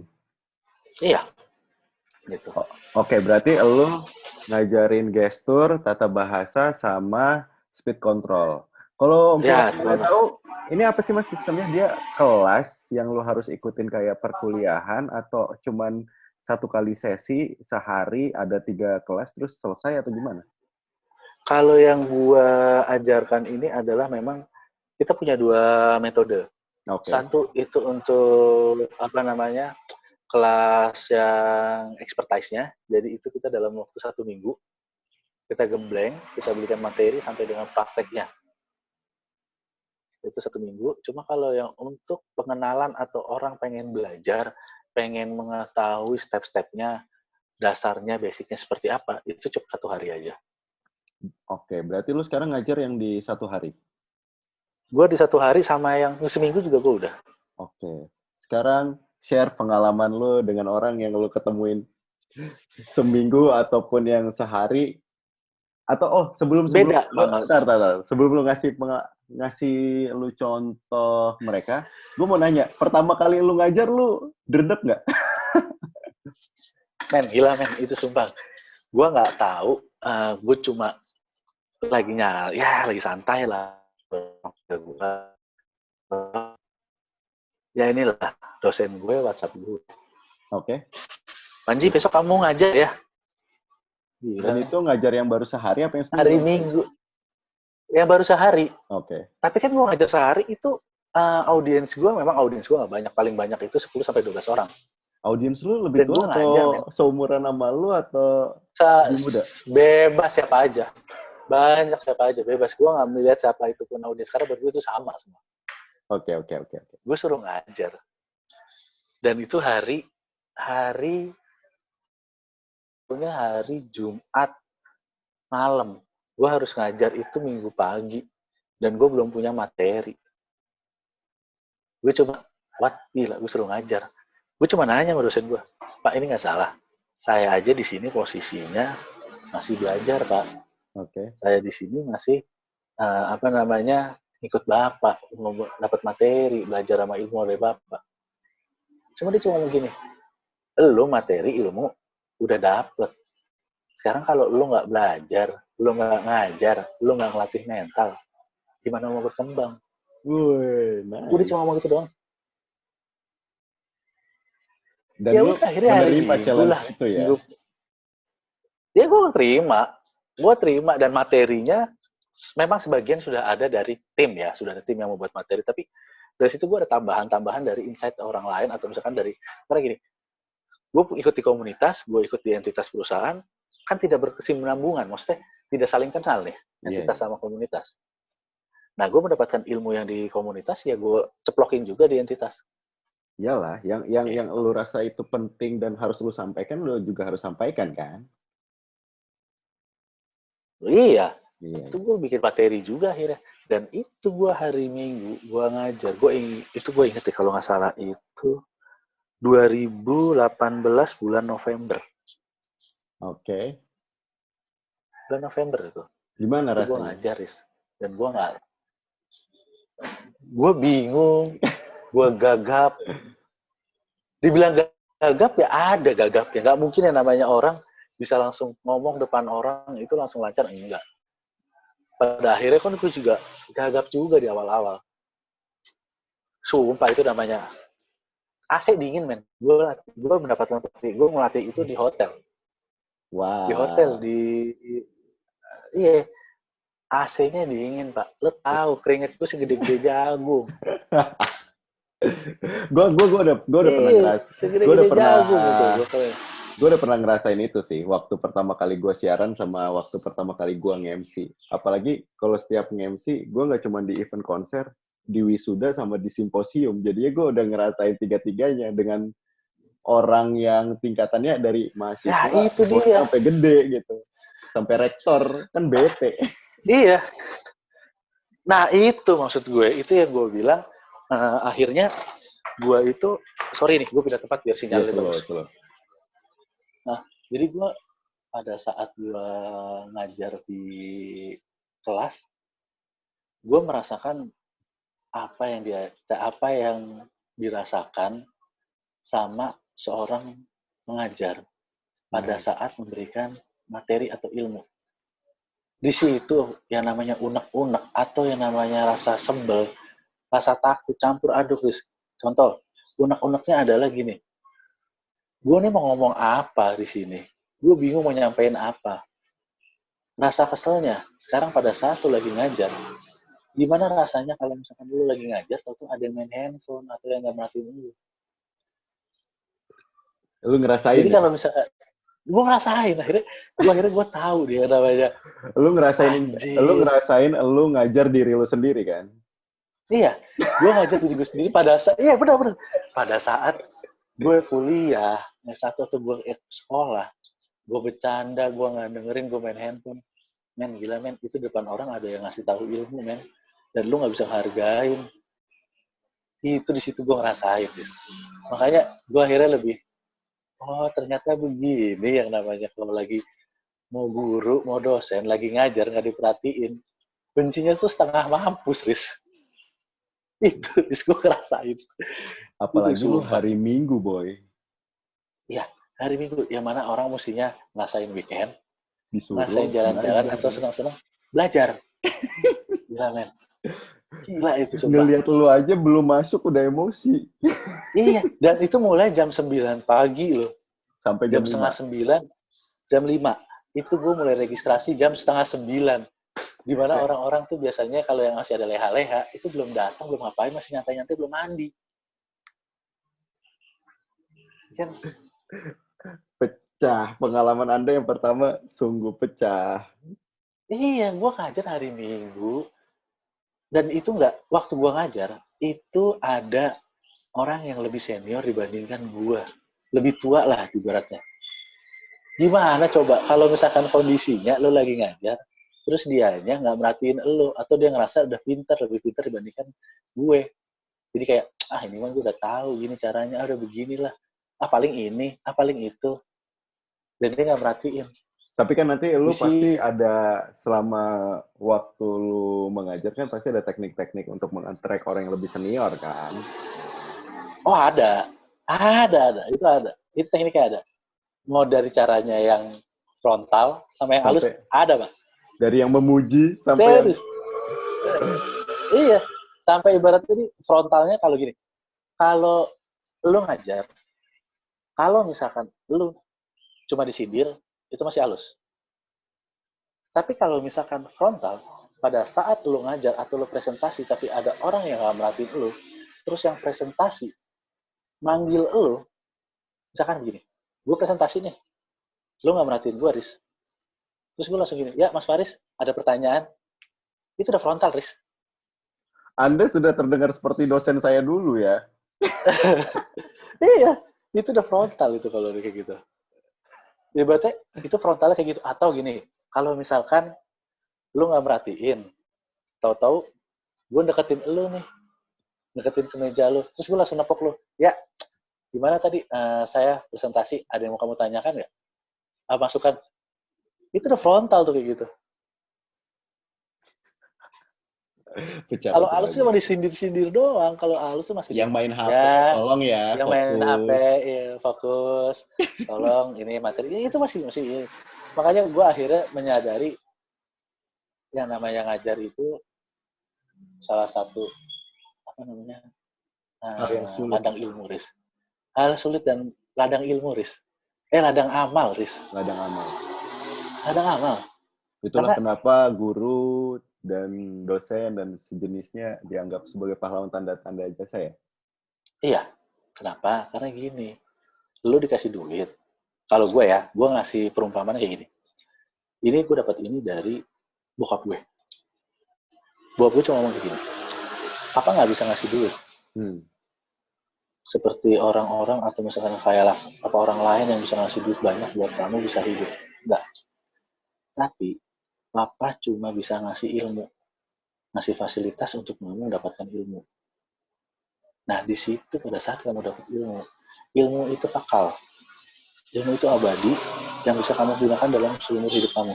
Iya. Gitu.
Oke, berarti lu ngajarin gestur, tata bahasa, sama speed control. Kalau gua
Ya,
boleh tahu, ini apa sih Mas sistemnya? Dia kelas yang lu harus ikutin kayak perkuliahan atau cuman satu kali sesi sehari ada 3 kelas terus selesai atau gimana?
kalau yang gua ajarkan ini adalah memang kita punya 2 metode.
Oke.
Satu itu untuk apa namanya kelas yang expertise-nya. Jadi itu kita dalam waktu 1 minggu kita gembleng, kita berikan materi sampai dengan prakteknya. Itu 1 minggu. Cuma kalau yang untuk pengenalan atau orang pengen belajar, pengen mengetahui step-stepnya, dasarnya, basicnya seperti apa, itu cukup 1 hari aja.
Oke, berarti lu sekarang ngajar yang di 1 hari?
Gue di 1 hari sama yang seminggu juga gue udah.
Oke. Sekarang share pengalaman lu dengan orang yang lu ketemuin seminggu ataupun yang sehari. Atau sebelum
Beda
lu
banget.
tar. Sebelum lu ngasih lu contoh mereka, gue mau nanya, pertama kali lu ngajar lu dredeg nggak?
Men, gila men, itu sumpah. Gue nggak tahu, gue cuma lagi santai lah. Ya inilah, dosen gue WhatsApp gue.
Oke.
Panji, besok kamu ngajar ya?
Dan
Gila.
itu ngajar yang baru sehari apa yang seminggu?
Hari Minggu. Yang baru sehari.
Oke.
Tapi kan gue ngajar sehari itu audiens gue nggak banyak. Paling banyak itu 10-12 orang.
Audiens lu lebih
Dan
tua
gue ngajar, men.
atau seumuran sama lu atau lebih muda?
Bebas siapa aja. Banyak siapa aja. Bebas. Gue nggak melihat siapa itu pun audiens. Karena buat gue itu sama semua.
Oke.
Gue suruh ngajar. Dan itu hari Jumat malam. Gue harus ngajar itu Minggu pagi. Dan gue belum punya materi. Gue coba, gila, gue suruh ngajar. Gue cuma nanya sama dosen gue, Pak ini nggak salah. Saya aja di sini posisinya masih belajar, Pak.
Oke.
Saya di sini masih, ikut Bapak. Dapat materi, belajar sama ilmu dari Bapak. Cuma dia cuma ngomong gini, lu materi ilmu udah dapet. Sekarang kalau lu nggak belajar, lu nggak ngajar, lu nggak ngelatih mental, gimana mau berkembang?
Nice.
Udah cuma ngomong gitu doang.
Dan
Ya
lu
udah, akhirnya hari
menerima
Minggu
challenge
lah.
itu ya?
Ya gue terima dan materinya memang sebagian sudah ada dari tim ya, sudah ada tim yang membuat materi, tapi dari situ gue ada tambahan-tambahan dari insight orang lain atau misalkan dari, karena gini, gue ikut di komunitas, gue ikut di entitas perusahaan, kan tidak berkesinambungan, maksudnya tidak saling kenal nih, entitas sama komunitas. Nah, gue mendapatkan ilmu yang di komunitas, ya gue ceplokin juga di entitas.
Iyalah, yang lu rasa itu penting dan harus lu sampaikan, lu juga harus sampaikan kan?
Iya. Itu gue bikin materi juga akhirnya. Dan itu gue hari Minggu, gue ngajar. Gue inget deh kalau nggak salah itu 2018 bulan November.
Oke.
Bulan November itu.
Gimana
itu
rasanya?
Gue ngajar, dan gue nggak. Gue bingung, gue gagap. Dibilang gagap ya ada gagapnya. Nggak mungkin yang namanya orang bisa langsung ngomong depan orang itu langsung lancar, enggak. Pada akhirnya kan gue juga gagap juga di awal-awal. Sumpah itu namanya AC dingin, men. Gue mendapatkan gue melatih itu di hotel.
Wow.
Di hotel iya. AC-nya dingin, Pak. Lo tahu keringet gue segede-gede jagung.
gue udah pernah ngerasain.
Segede-gede jagung itu.
Gue udah pernah ngerasain itu sih, waktu pertama kali gue siaran sama waktu pertama kali gue nge-MC. Apalagi kalau setiap nge-MC, gue nggak cuma di event konser, di wisuda sama di simposium. Jadinya gue udah ngerasain tiga-tiganya dengan orang yang tingkatannya dari mahasiswa
itu dia.
sampai gede gitu. Sampai rektor, kan bete.
Iya. Nah itu maksud gue, itu yang gue bilang, akhirnya gue itu, sorry nih, gue pindah tempat biar sinyalnya bagus.
Slow.
Nah, jadi gue pada saat gue ngajar di kelas, gue merasakan apa yang dirasakan sama seorang pengajar pada saat memberikan materi atau ilmu. Di situ yang namanya unek-unek atau yang namanya rasa sebel, rasa takut campur aduk, guys. Contoh, unek-uneknya adalah gini. Gue nih mau ngomong apa di sini? Gue bingung mau nyampein apa. Rasa keselnya, sekarang pada saat lu lagi ngajar, gimana rasanya kalau misalkan lu lagi ngajar, atau ada yang main handphone, atau yang nggak merhatiin lu.
Lu ngerasain
Jadi
ya?
kalau misalkan, gue ngerasain, akhirnya gue tahu dia namanya.
Lu
Anjir.
ngerasain lu ngajar diri lu sendiri kan?
Iya, gue ngajar diri gue sendiri pada saat, iya benar-benar. Pada saat gue kuliah, S1 atau gue sekolah, gue bercanda, gue nggak dengerin, gue main handphone. Men, gila men, itu depan orang ada yang ngasih tahu ilmu, men. Dan lu nggak bisa hargain. Itu di situ gue ngerasain, guys. Makanya gue akhirnya lebih, oh ternyata begini yang namanya kalau lagi mau guru, mau dosen, lagi ngajar, nggak diperhatiin. Bencinya tuh setengah mampus, Riz. Itu, Riz, gue ngerasain.
Apalagi
Itu
lu
sumpah.
hari Minggu, boy.
Iya, hari Minggu, yang mana orang mestinya ngerasain weekend,
Disuruh
ngerasain jalan-jalan
ngajar.
atau senang-senang, belajar. Gila, men. Gila itu, sumpah.
Ngeliat lu aja belum masuk udah emosi.
Iya, dan itu mulai jam 9 pagi loh.
Sampai
Jam
jam 5.
setengah 9, jam 5. Itu gue mulai registrasi jam setengah 9. Dimana orang-orang tuh biasanya kalau yang masih ada leha-leha, itu belum datang, belum ngapain, masih nyantai-nyantai, belum mandi. Kan?
Pecah. Pengalaman Anda yang pertama sungguh pecah.
Iya, gue ngajar hari Minggu. Dan itu nggak, waktu gue ngajar, itu ada orang yang lebih senior dibandingkan gue. Lebih tua lah ibaratnya. Gimana coba kalau misalkan kondisinya lo lagi ngajar, terus dianya nggak merhatiin lo, atau dia ngerasa udah pintar, lebih pintar dibandingkan gue. Jadi kayak, ini mah gue udah tahu gini caranya, udah beginilah. Paling ini, paling itu. Dan dia nggak merhatiin.
Tapi kan nanti lu pasti
Isi,
ada, selama waktu lu mengajar kan pasti ada teknik-teknik untuk meng-attract orang yang lebih senior kan?
oh ada. Itu ada. Itu tekniknya ada. Mau dari caranya yang frontal sama yang halus,
Sampai
ada, Pak.
dari yang memuji sampai yang...
Serius. Iya. Sampai ibaratnya ini frontalnya kalau gini. Kalau lu ngajar, kalau misalkan lu cuma disindir, itu masih halus. Tapi kalau misalkan frontal, pada saat lu ngajar atau lu presentasi, tapi ada orang yang nggak merhatiin lu, terus yang presentasi manggil lu, misalkan begini, gue presentasi nih, lu nggak merhatiin gue, Riz. Terus gue langsung gini, ya Mas Faris, ada pertanyaan. Itu udah frontal, Riz.
Anda sudah terdengar seperti dosen saya dulu ya?
Iya, itu udah frontal itu kalau kayak gitu. Ibaratnya itu frontalnya kayak gitu. Atau gini, kalau misalkan lu nggak merhatiin, tahu-tahu gue deketin lu nih, deketin ke meja lu, terus gue langsung nepok lu, ya gimana tadi saya presentasi, ada yang mau kamu tanyakan nggak? Masukan. Itu udah frontal tuh kayak gitu.
Pecah,
Kalau
pecah
halus
lagi.
cuma disindir-sindir doang. Kalau halus tuh masih
Yang main HP,
ya,
tolong ya,
yang
fokus.
main HP, ya, fokus. Tolong ini materi itu masih. Makanya gue akhirnya menyadari yang namanya ngajar itu salah satu apa namanya
Hal yang sulit.
ladang ilmu, Riz. Hal sulit dan ladang ilmu, Riz. Ladang amal, Riz.
Ladang amal.
Ladang amal.
Itulah
Karena,
kenapa guru dan dosen dan sejenisnya dianggap sebagai pahlawan tanda-tanda jasa ya?
iya. Kenapa? Karena gini, lu dikasih duit. Kalau gue ya, gue ngasih perumpamaan kayak gini. Ini gue dapat ini dari bokap gue. Bokap gue cuma ngomong kayak gini. Papa nggak bisa ngasih duit. Seperti orang-orang atau misalkan kayak apa orang lain yang bisa ngasih duit banyak buat kamu bisa hidup. Enggak. Tapi Papa cuma bisa ngasih ilmu, ngasih fasilitas untuk kamu mendapatkan ilmu. Nah, di situ pada saat kamu dapat ilmu itu kekal. Ilmu itu abadi yang bisa kamu gunakan dalam seumur hidup kamu.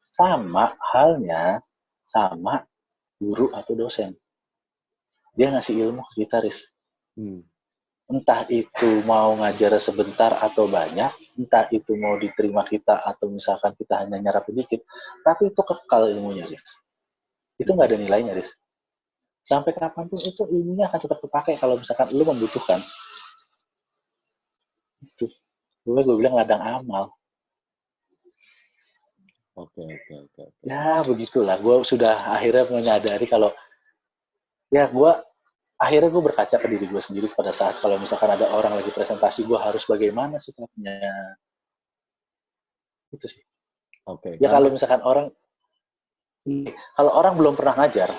Sama halnya sama guru atau dosen. Dia ngasih ilmu ke kita, Riz. Entah itu mau ngajar sebentar atau banyak, entah itu mau diterima kita atau misalkan kita hanya nyerap sedikit, tapi itu kekal ilmunya, Riz. Itu nggak ada nilainya, Riz. Sampai kapanpun itu ilmunya akan tetap terpakai kalau misalkan lu membutuhkan. Itu. Gue bilang ladang amal.
Oke.
Ya, begitulah. Gue sudah akhirnya menyadari kalau ya akhirnya gue berkaca ke diri gue sendiri pada saat kalau misalkan ada orang lagi presentasi, gue harus bagaimana sikapnya. Itu sih.
Oke.
Ya kalau misalkan orang belum pernah ngajar,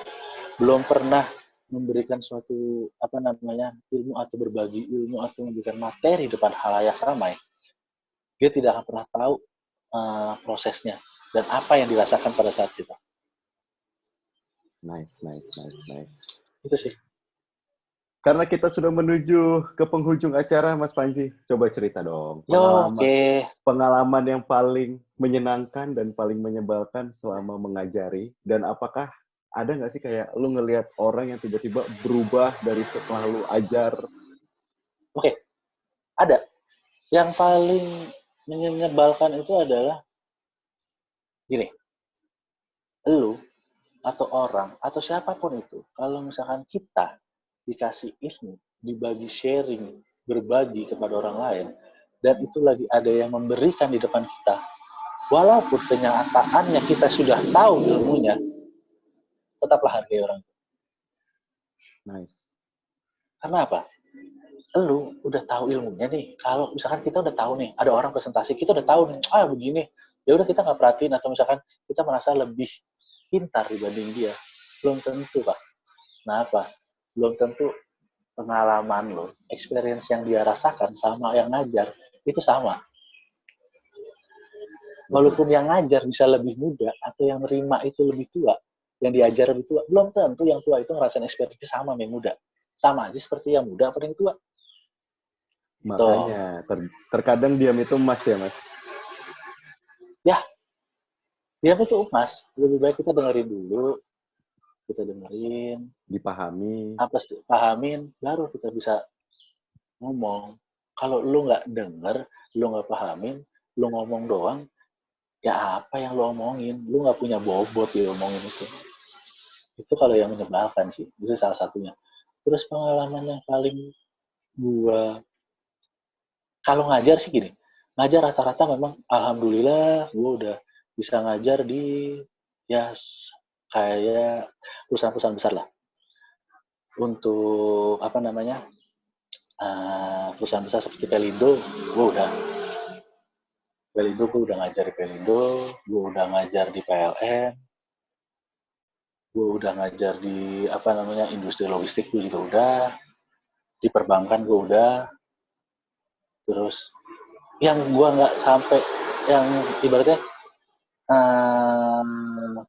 belum pernah memberikan suatu ilmu atau berbagi ilmu atau memberikan materi depan halayak ramai, dia tidak akan pernah tahu prosesnya dan apa yang dirasakan pada saat itu.
Nice.
Itu sih.
Karena kita sudah menuju ke penghujung acara, Mas Panji. Coba cerita dong. Pengalaman yang paling menyenangkan dan paling menyebalkan selama mengajari. Dan apakah ada nggak sih kayak lu ngelihat orang yang tiba-tiba berubah dari setelah lu ajar?
Oke. Ada. Yang paling menyebalkan itu adalah gini. Lu atau orang atau siapapun itu, kalau misalkan kita dikasih ilmu, dibagi sharing, berbagi kepada orang lain, dan itu lagi ada yang memberikan di depan kita, walaupun kenyataannya kita sudah tahu ilmunya, tetaplah hargai orang itu.
Nice.
Karena apa? Lu udah tahu ilmunya nih. Kalau misalkan kita udah tahu nih, ada orang presentasi, kita udah tahu nih, begini, ya udah kita nggak perhatiin atau misalkan kita merasa lebih pintar dibanding dia. Belum tentu, Pak. Kenapa? Belum tentu pengalaman lo, experience yang dia rasakan sama yang ngajar, itu sama. Walaupun yang ngajar bisa lebih muda, atau yang nerima itu lebih tua, yang diajar lebih tua, belum tentu yang tua itu ngerasain experience sama yang muda. Sama aja seperti yang muda atau yang tua.
Makanya, terkadang diam itu emas ya, Mas?
Ya, diam itu emas. Lebih baik kita dengerin dulu,
dipahami,
pahamin, baru kita bisa ngomong. Kalau lu nggak denger, lu nggak pahamin, lu ngomong doang, ya apa yang lu omongin? Lu nggak punya bobot ya omongin itu. Itu kalau yang menyebalkan sih, itu salah satunya. Terus pengalaman yang paling kalau ngajar sih gini, ngajar rata-rata memang alhamdulillah gue udah bisa ngajar di ya kayak perusahaan-perusahaan besar lah. Untuk perusahaan besar seperti Pelindo, gue udah ngajar di Pelindo, gue udah ngajar di PLN, gue udah ngajar di industri logistik gue juga udah, di perbankan gue udah. Terus yang gue nggak sampai, yang ibaratnya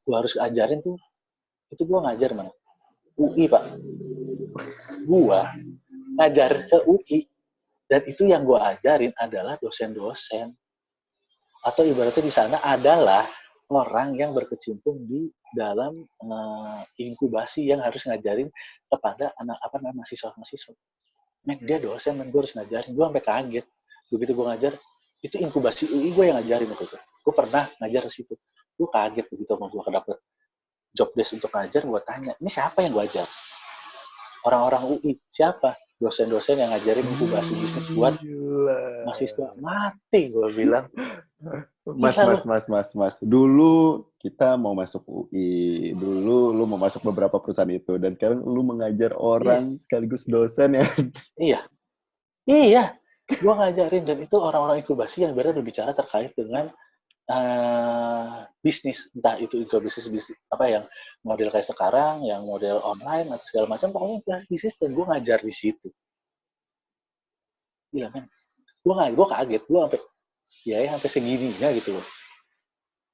gue harus ajarin tuh, itu gue ngajar mana? UI, Pak. Gue ngajar ke UI, dan itu yang gue ajarin adalah dosen-dosen. Atau ibaratnya di sana adalah orang yang berkecimpung di dalam inkubasi yang harus ngajarin kepada mahasiswa-mahasiswa. Dia dosen, gue harus ngajarin. Gue sampai kaget. Begitu gue ngajar, itu inkubasi UI gue yang ngajarin waktu itu. Gue pernah ngajar di situ. Gue kaget begitu sama gue dapet job desk untuk ngajar. Gue tanya, ini siapa yang gue ajar? Orang-orang UI. Siapa? Dosen-dosen yang ngajarin inkubasi bisnis buat mahasiswa. Mati, gue bilang.
Mas. Dulu kita mau masuk UI. Dulu lu mau masuk beberapa perusahaan itu. Dan sekarang lu mengajar orang sekaligus dosen ya.
Iya. Gue ngajarin. Dan itu orang-orang inkubasi yang berbicara terkait dengan bisnis, entah itu bisnis yang model kayak sekarang, yang model online atau segala macam, pokoknya bisnis, dan gue ngajar di situ. Gila, men. Gue kaget, gue sampai segininya gitu loh.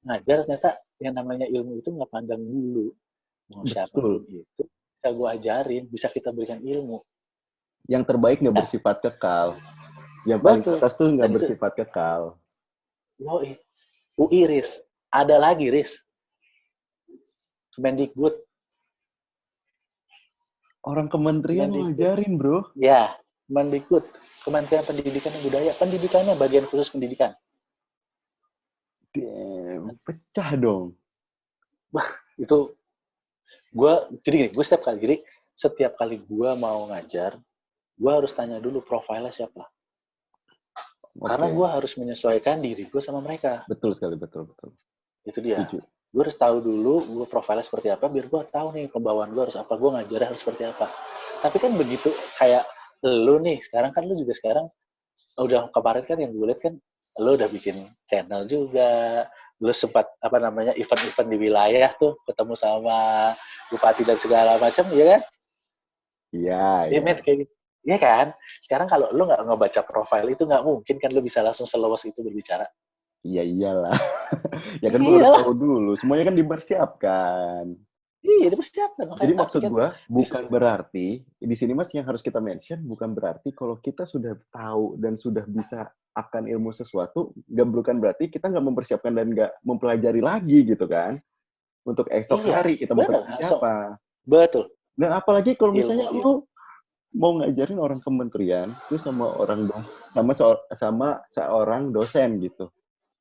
Ngajar ternyata yang namanya ilmu itu nggak pandang dulu. Mau siapa itu bisa gue ajarin, bisa kita berikan ilmu.
Yang terbaik nggak bersifat kekal. Yang paling atas tuh nggak bersifat kekal.
UI, Riz. Ada lagi, Riz. Kemendikbud.
Orang kementerian ngajarin, bro.
Ya, Mendikbud, Kementerian Pendidikan dan Budaya, pendidikannya bagian khusus pendidikan.
Damn, pecah dong.
Itu gue setiap kali gue mau ngajar, gue harus tanya dulu profilnya siapa. Karena gue harus menyesuaikan diri gue sama mereka.
Betul sekali, betul.
Itu dia.
Setuju.
Gue harus tahu dulu gue profilnya seperti apa, biar gue tahu nih pembawaan gue harus apa, gue ngajarnya harus seperti apa. Tapi kan begitu, kayak lu nih, sekarang kan lu juga sekarang, udah kemarin kan yang gue lihat kan, lu udah bikin channel juga, lu sempat event-event di wilayah tuh, ketemu sama bupati dan segala macam, ya kan?
Iya.
Men, kayak gitu. Iya kan? Sekarang kalau lu nggak ngebaca profil itu, nggak mungkin kan lu bisa langsung seluas itu berbicara.
Iya, iyalah. Ya kan gue harus tahu dulu. Semuanya kan dipersiapkan.
Iya, dipersiapkan.
Jadi maksud gue, bukan berarti, di sini Mas yang harus kita mention, bukan berarti kalau kita sudah tahu dan sudah bisa akan ilmu sesuatu, bukan berarti kita nggak mempersiapkan dan nggak mempelajari lagi gitu kan. Untuk esok hari kita mau ketemu siapa.
Betul.
Dan apalagi kalau misalnya lu mau ngajarin orang kementerian, lu sama seorang dosen gitu.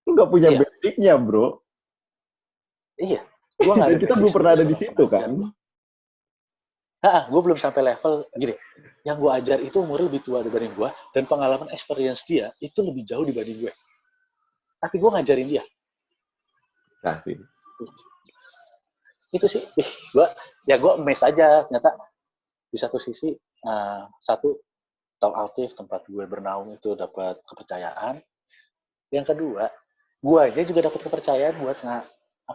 Lu nggak punya basicnya, bro.
Iya.
Dan kita belum pernah ada di situ, kan?
Gue belum sampai level gini. Yang gue ajar itu umurnya lebih tua dibanding gue, dan pengalaman experience dia itu lebih jauh dibanding gue. Tapi gue ngajarin dia.
Kasih.
Itu sih. Gue amazed aja. Ternyata di satu sisi, satu, top aktif tempat gue bernaung itu dapat kepercayaan. Yang kedua, gue aja juga dapat kepercayaan buat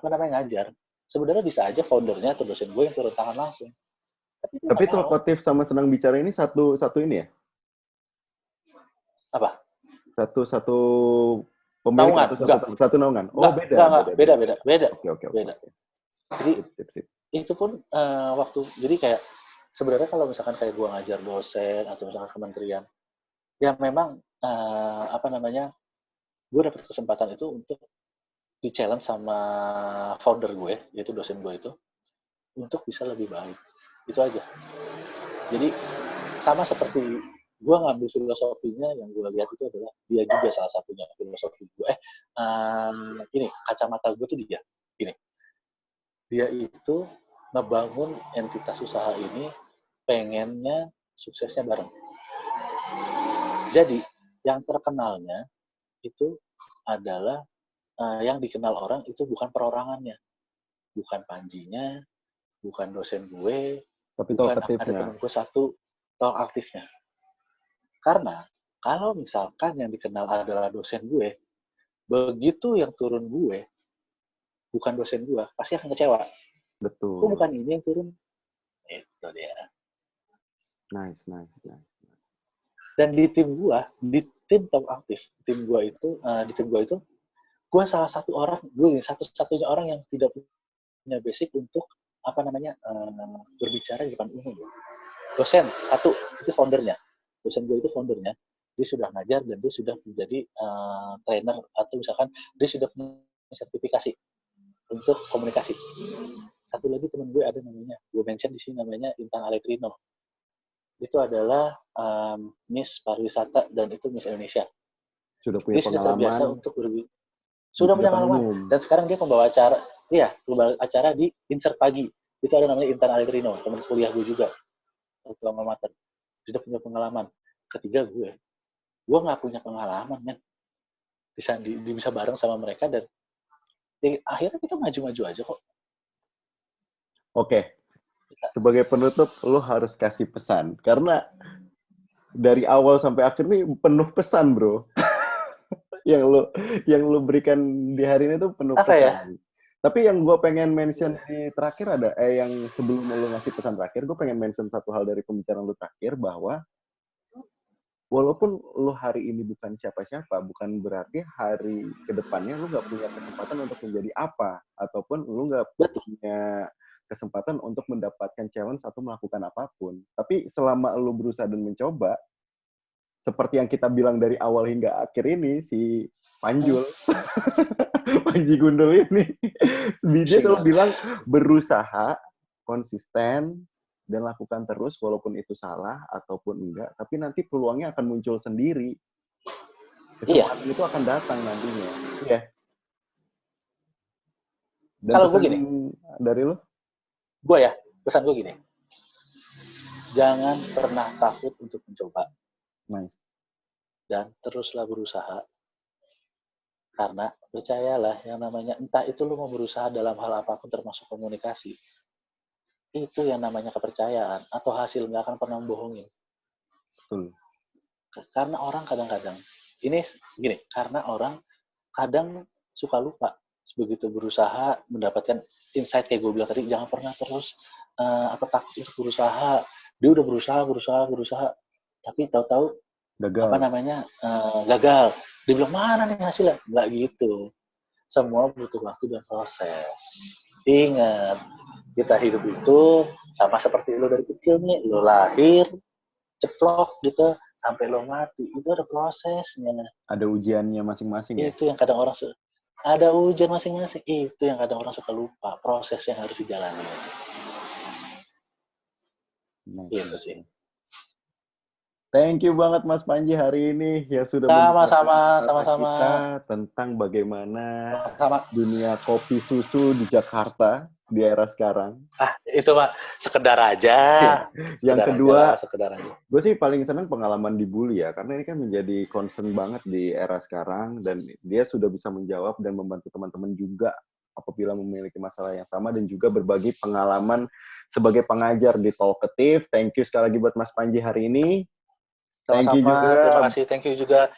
ngajar. Sebenarnya bisa aja foundernya atau dosen gue yang turun tangan langsung.
Tapi talkative sama senang bicara ini satu ini ya?
Apa?
Satu pemilik atau satu naungan? Oh,
beda.
Oke.
Beda. Jadi itu pun jadi kayak sebenarnya kalau misalkan kayak gue ngajar dosen atau misalkan kementerian, ya memang gue dapat kesempatan itu untuk di-challenge sama founder gue, yaitu dosen gue itu, untuk bisa lebih baik. Itu aja. Jadi, sama seperti gue ngambil filosofinya, yang gue lihat itu adalah dia juga salah satunya filosofi gue. Ini, kacamata gue tuh dia. Gini, dia itu ngebangun entitas usaha ini, pengennya suksesnya bareng. Jadi, yang terkenalnya itu adalah yang dikenal orang itu bukan perorangannya, bukan Panjinya, bukan dosen gue,
tapi
bukan ada temen gue satu talk aktifnya. Karena kalau misalkan yang dikenal adalah dosen gue, begitu yang turun gue, bukan dosen gue, pasti akan kecewa.
Betul.
Kok bukan ini yang turun? Itu dia.
Nice.
Dan di tim talk aktif, di tim gue itu, gue salah satu orang, satu-satunya orang yang tidak punya basic untuk berbicara di depan umum. Dosen satu itu foundernya, dosen gue itu foundernya, dia sudah ngajar dan dia sudah menjadi trainer atau misalkan dia sudah punya sertifikasi untuk komunikasi. Satu lagi teman gue ada namanya, gue mention di sini namanya Intan Aletrino. Itu adalah Miss Pariwisata dan itu Miss Indonesia.
Sudah punya pengalaman.
Dia sudah terbiasa untuk sudah punya pengalaman. Dan sekarang dia pembawa acara di Insert Pagi. Itu ada namanya Intan Aletrino, teman kuliah gue juga. Alma mater. Sudah punya pengalaman. Ketiga gue nggak punya pengalaman, men. Bisa bareng sama mereka dan akhirnya kita maju-maju aja kok.
Oke. Sebagai penutup, lo harus kasih pesan. Karena dari awal sampai akhir nih penuh pesan, bro. yang lo berikan di hari ini tuh penuh pesan. Ya? Tapi yang gue pengen mention di terakhir yang sebelum lo ngasih pesan terakhir, gue pengen mention satu hal dari pembicaraan lo terakhir, bahwa walaupun lo hari ini bukan siapa-siapa, bukan berarti hari kedepannya lo gak punya kesempatan untuk menjadi apa, ataupun lo gak punya kesempatan untuk mendapatkan challenge atau melakukan apapun. Tapi selama lo berusaha dan mencoba, seperti yang kita bilang dari awal hingga akhir ini, si Panjul, Panji Gundul ini, dia selalu bilang berusaha, konsisten, dan lakukan terus walaupun itu salah ataupun enggak, tapi nanti peluangnya akan muncul sendiri. Kesempatan itu akan datang nantinya. Iya. Dan
Kalau gue gini,
dari lo?
gue ya, pesan gue gini. Jangan pernah takut untuk mencoba.
Nice.
Dan teruslah berusaha. Karena percayalah, yang namanya entah itu lu mau berusaha dalam hal apapun termasuk komunikasi. Itu yang namanya kepercayaan. Atau hasil nggak akan pernah membohongin.
Betul.
Karena orang kadang-kadang, ini gini, karena orang kadang suka lupa. Begitu berusaha mendapatkan insight kayak gue bilang tadi, jangan pernah terus takut untuk berusaha. Dia udah berusaha, tapi tahu-tahu
gagal.
Gagal. Dia bilang, mana nih hasilnya? Nggak gitu. Semua butuh waktu dan proses. Ingat, kita hidup itu sama seperti lo dari kecil nih. Lo lahir, ceplok gitu, sampai lo mati. Itu ada prosesnya.
Ada ujiannya masing-masing ya?
Itu yang kadang orang ada ujian masing-masing. Itu yang kadang orang suka lupa. Proses yang harus dijalani. Gitu sih.
Thank you banget Mas Panji hari ini ya sudah
sama-sama
tentang bagaimana dunia kopi susu di Jakarta di era sekarang.
Itu mah sekedar aja.
Yang kedua,
sekedar aja.
Gue sih paling senang pengalaman dibully ya, karena ini kan menjadi concern banget di era sekarang dan dia sudah bisa menjawab dan membantu teman-teman juga apabila memiliki masalah yang sama dan juga berbagi pengalaman sebagai pengajar di Talkative. Thank you sekali lagi buat Mas Panji hari ini.
Thank you juga. Terima kasih. Thank you juga.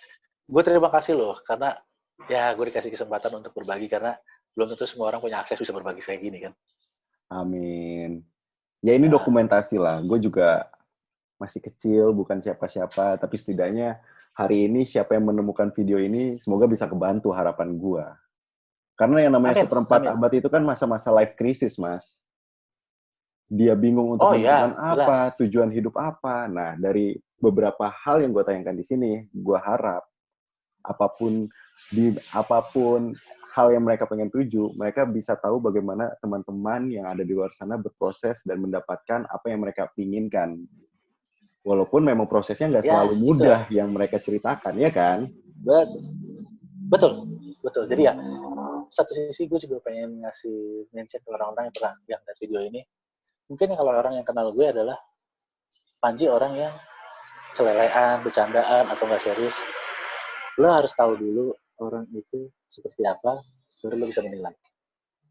Gue terima kasih loh, karena ya gue dikasih kesempatan untuk berbagi, karena belum tentu semua orang punya akses bisa berbagi kayak gini kan.
Amin. Ya ini dokumentasi lah. Gue juga masih kecil, bukan siapa-siapa, tapi setidaknya hari ini siapa yang menemukan video ini, semoga bisa kebantu harapan gue. Karena yang namanya seperempat abad itu kan masa-masa life crisis, Mas. Dia bingung untuk menentukan apa, tujuan hidup apa. Nah, dari beberapa hal yang gue tayangkan di sini, gue harap apapun hal yang mereka pengen tuju, mereka bisa tahu bagaimana teman-teman yang ada di luar sana berproses dan mendapatkan apa yang mereka inginkan. Walaupun memang prosesnya nggak selalu mudah yang mereka ceritakan, ya kan?
Betul. Jadi ya, satu sisi gue juga pengen ngasih mention ke orang-orang yang pernah lihat video ini. Mungkin kalau orang yang kenal gue adalah Panji orang yang celelean, bercandaan, atau nggak serius. Lo harus tahu dulu orang itu seperti apa, baru lo bisa menilai.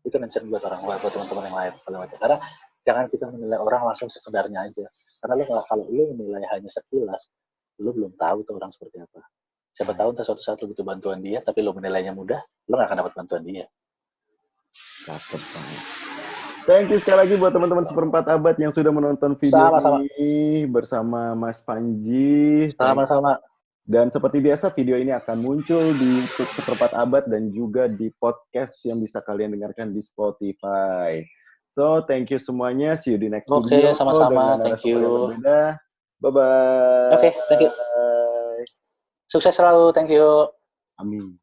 Itu mention buat teman-teman yang lain. Karena jangan kita menilai orang langsung sekedarnya aja. Karena kalau lo menilai hanya sekilas, lo belum tahu tuh orang seperti apa. Siapa tahu entah suatu saat lo butuh bantuan dia, tapi lo menilainya mudah, lo nggak akan dapat bantuan dia.
Cakep banget. Thank you sekali lagi buat teman-teman seperempat abad yang sudah menonton video ini bersama Mas Panji.
Sama-sama.
Dan seperti biasa video ini akan muncul di YouTube seperempat abad dan juga di podcast yang bisa kalian dengarkan di Spotify. So, thank you semuanya. See you di next video.
Oke, sama-sama. Thank you.
Bye-bye.
Oke, thank you. Sukses selalu. Thank you.
Amin.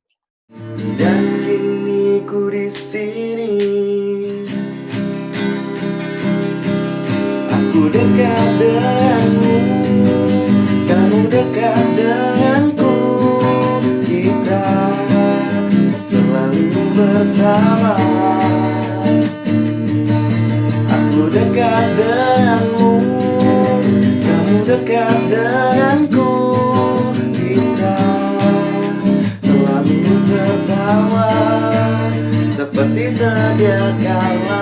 Dan kini ku di sini. Aku dekat denganmu, kamu dekat denganku. Kita selalu bersama. Aku dekat denganmu, kamu dekat denganku. Kita selalu tertawa seperti sedia kala.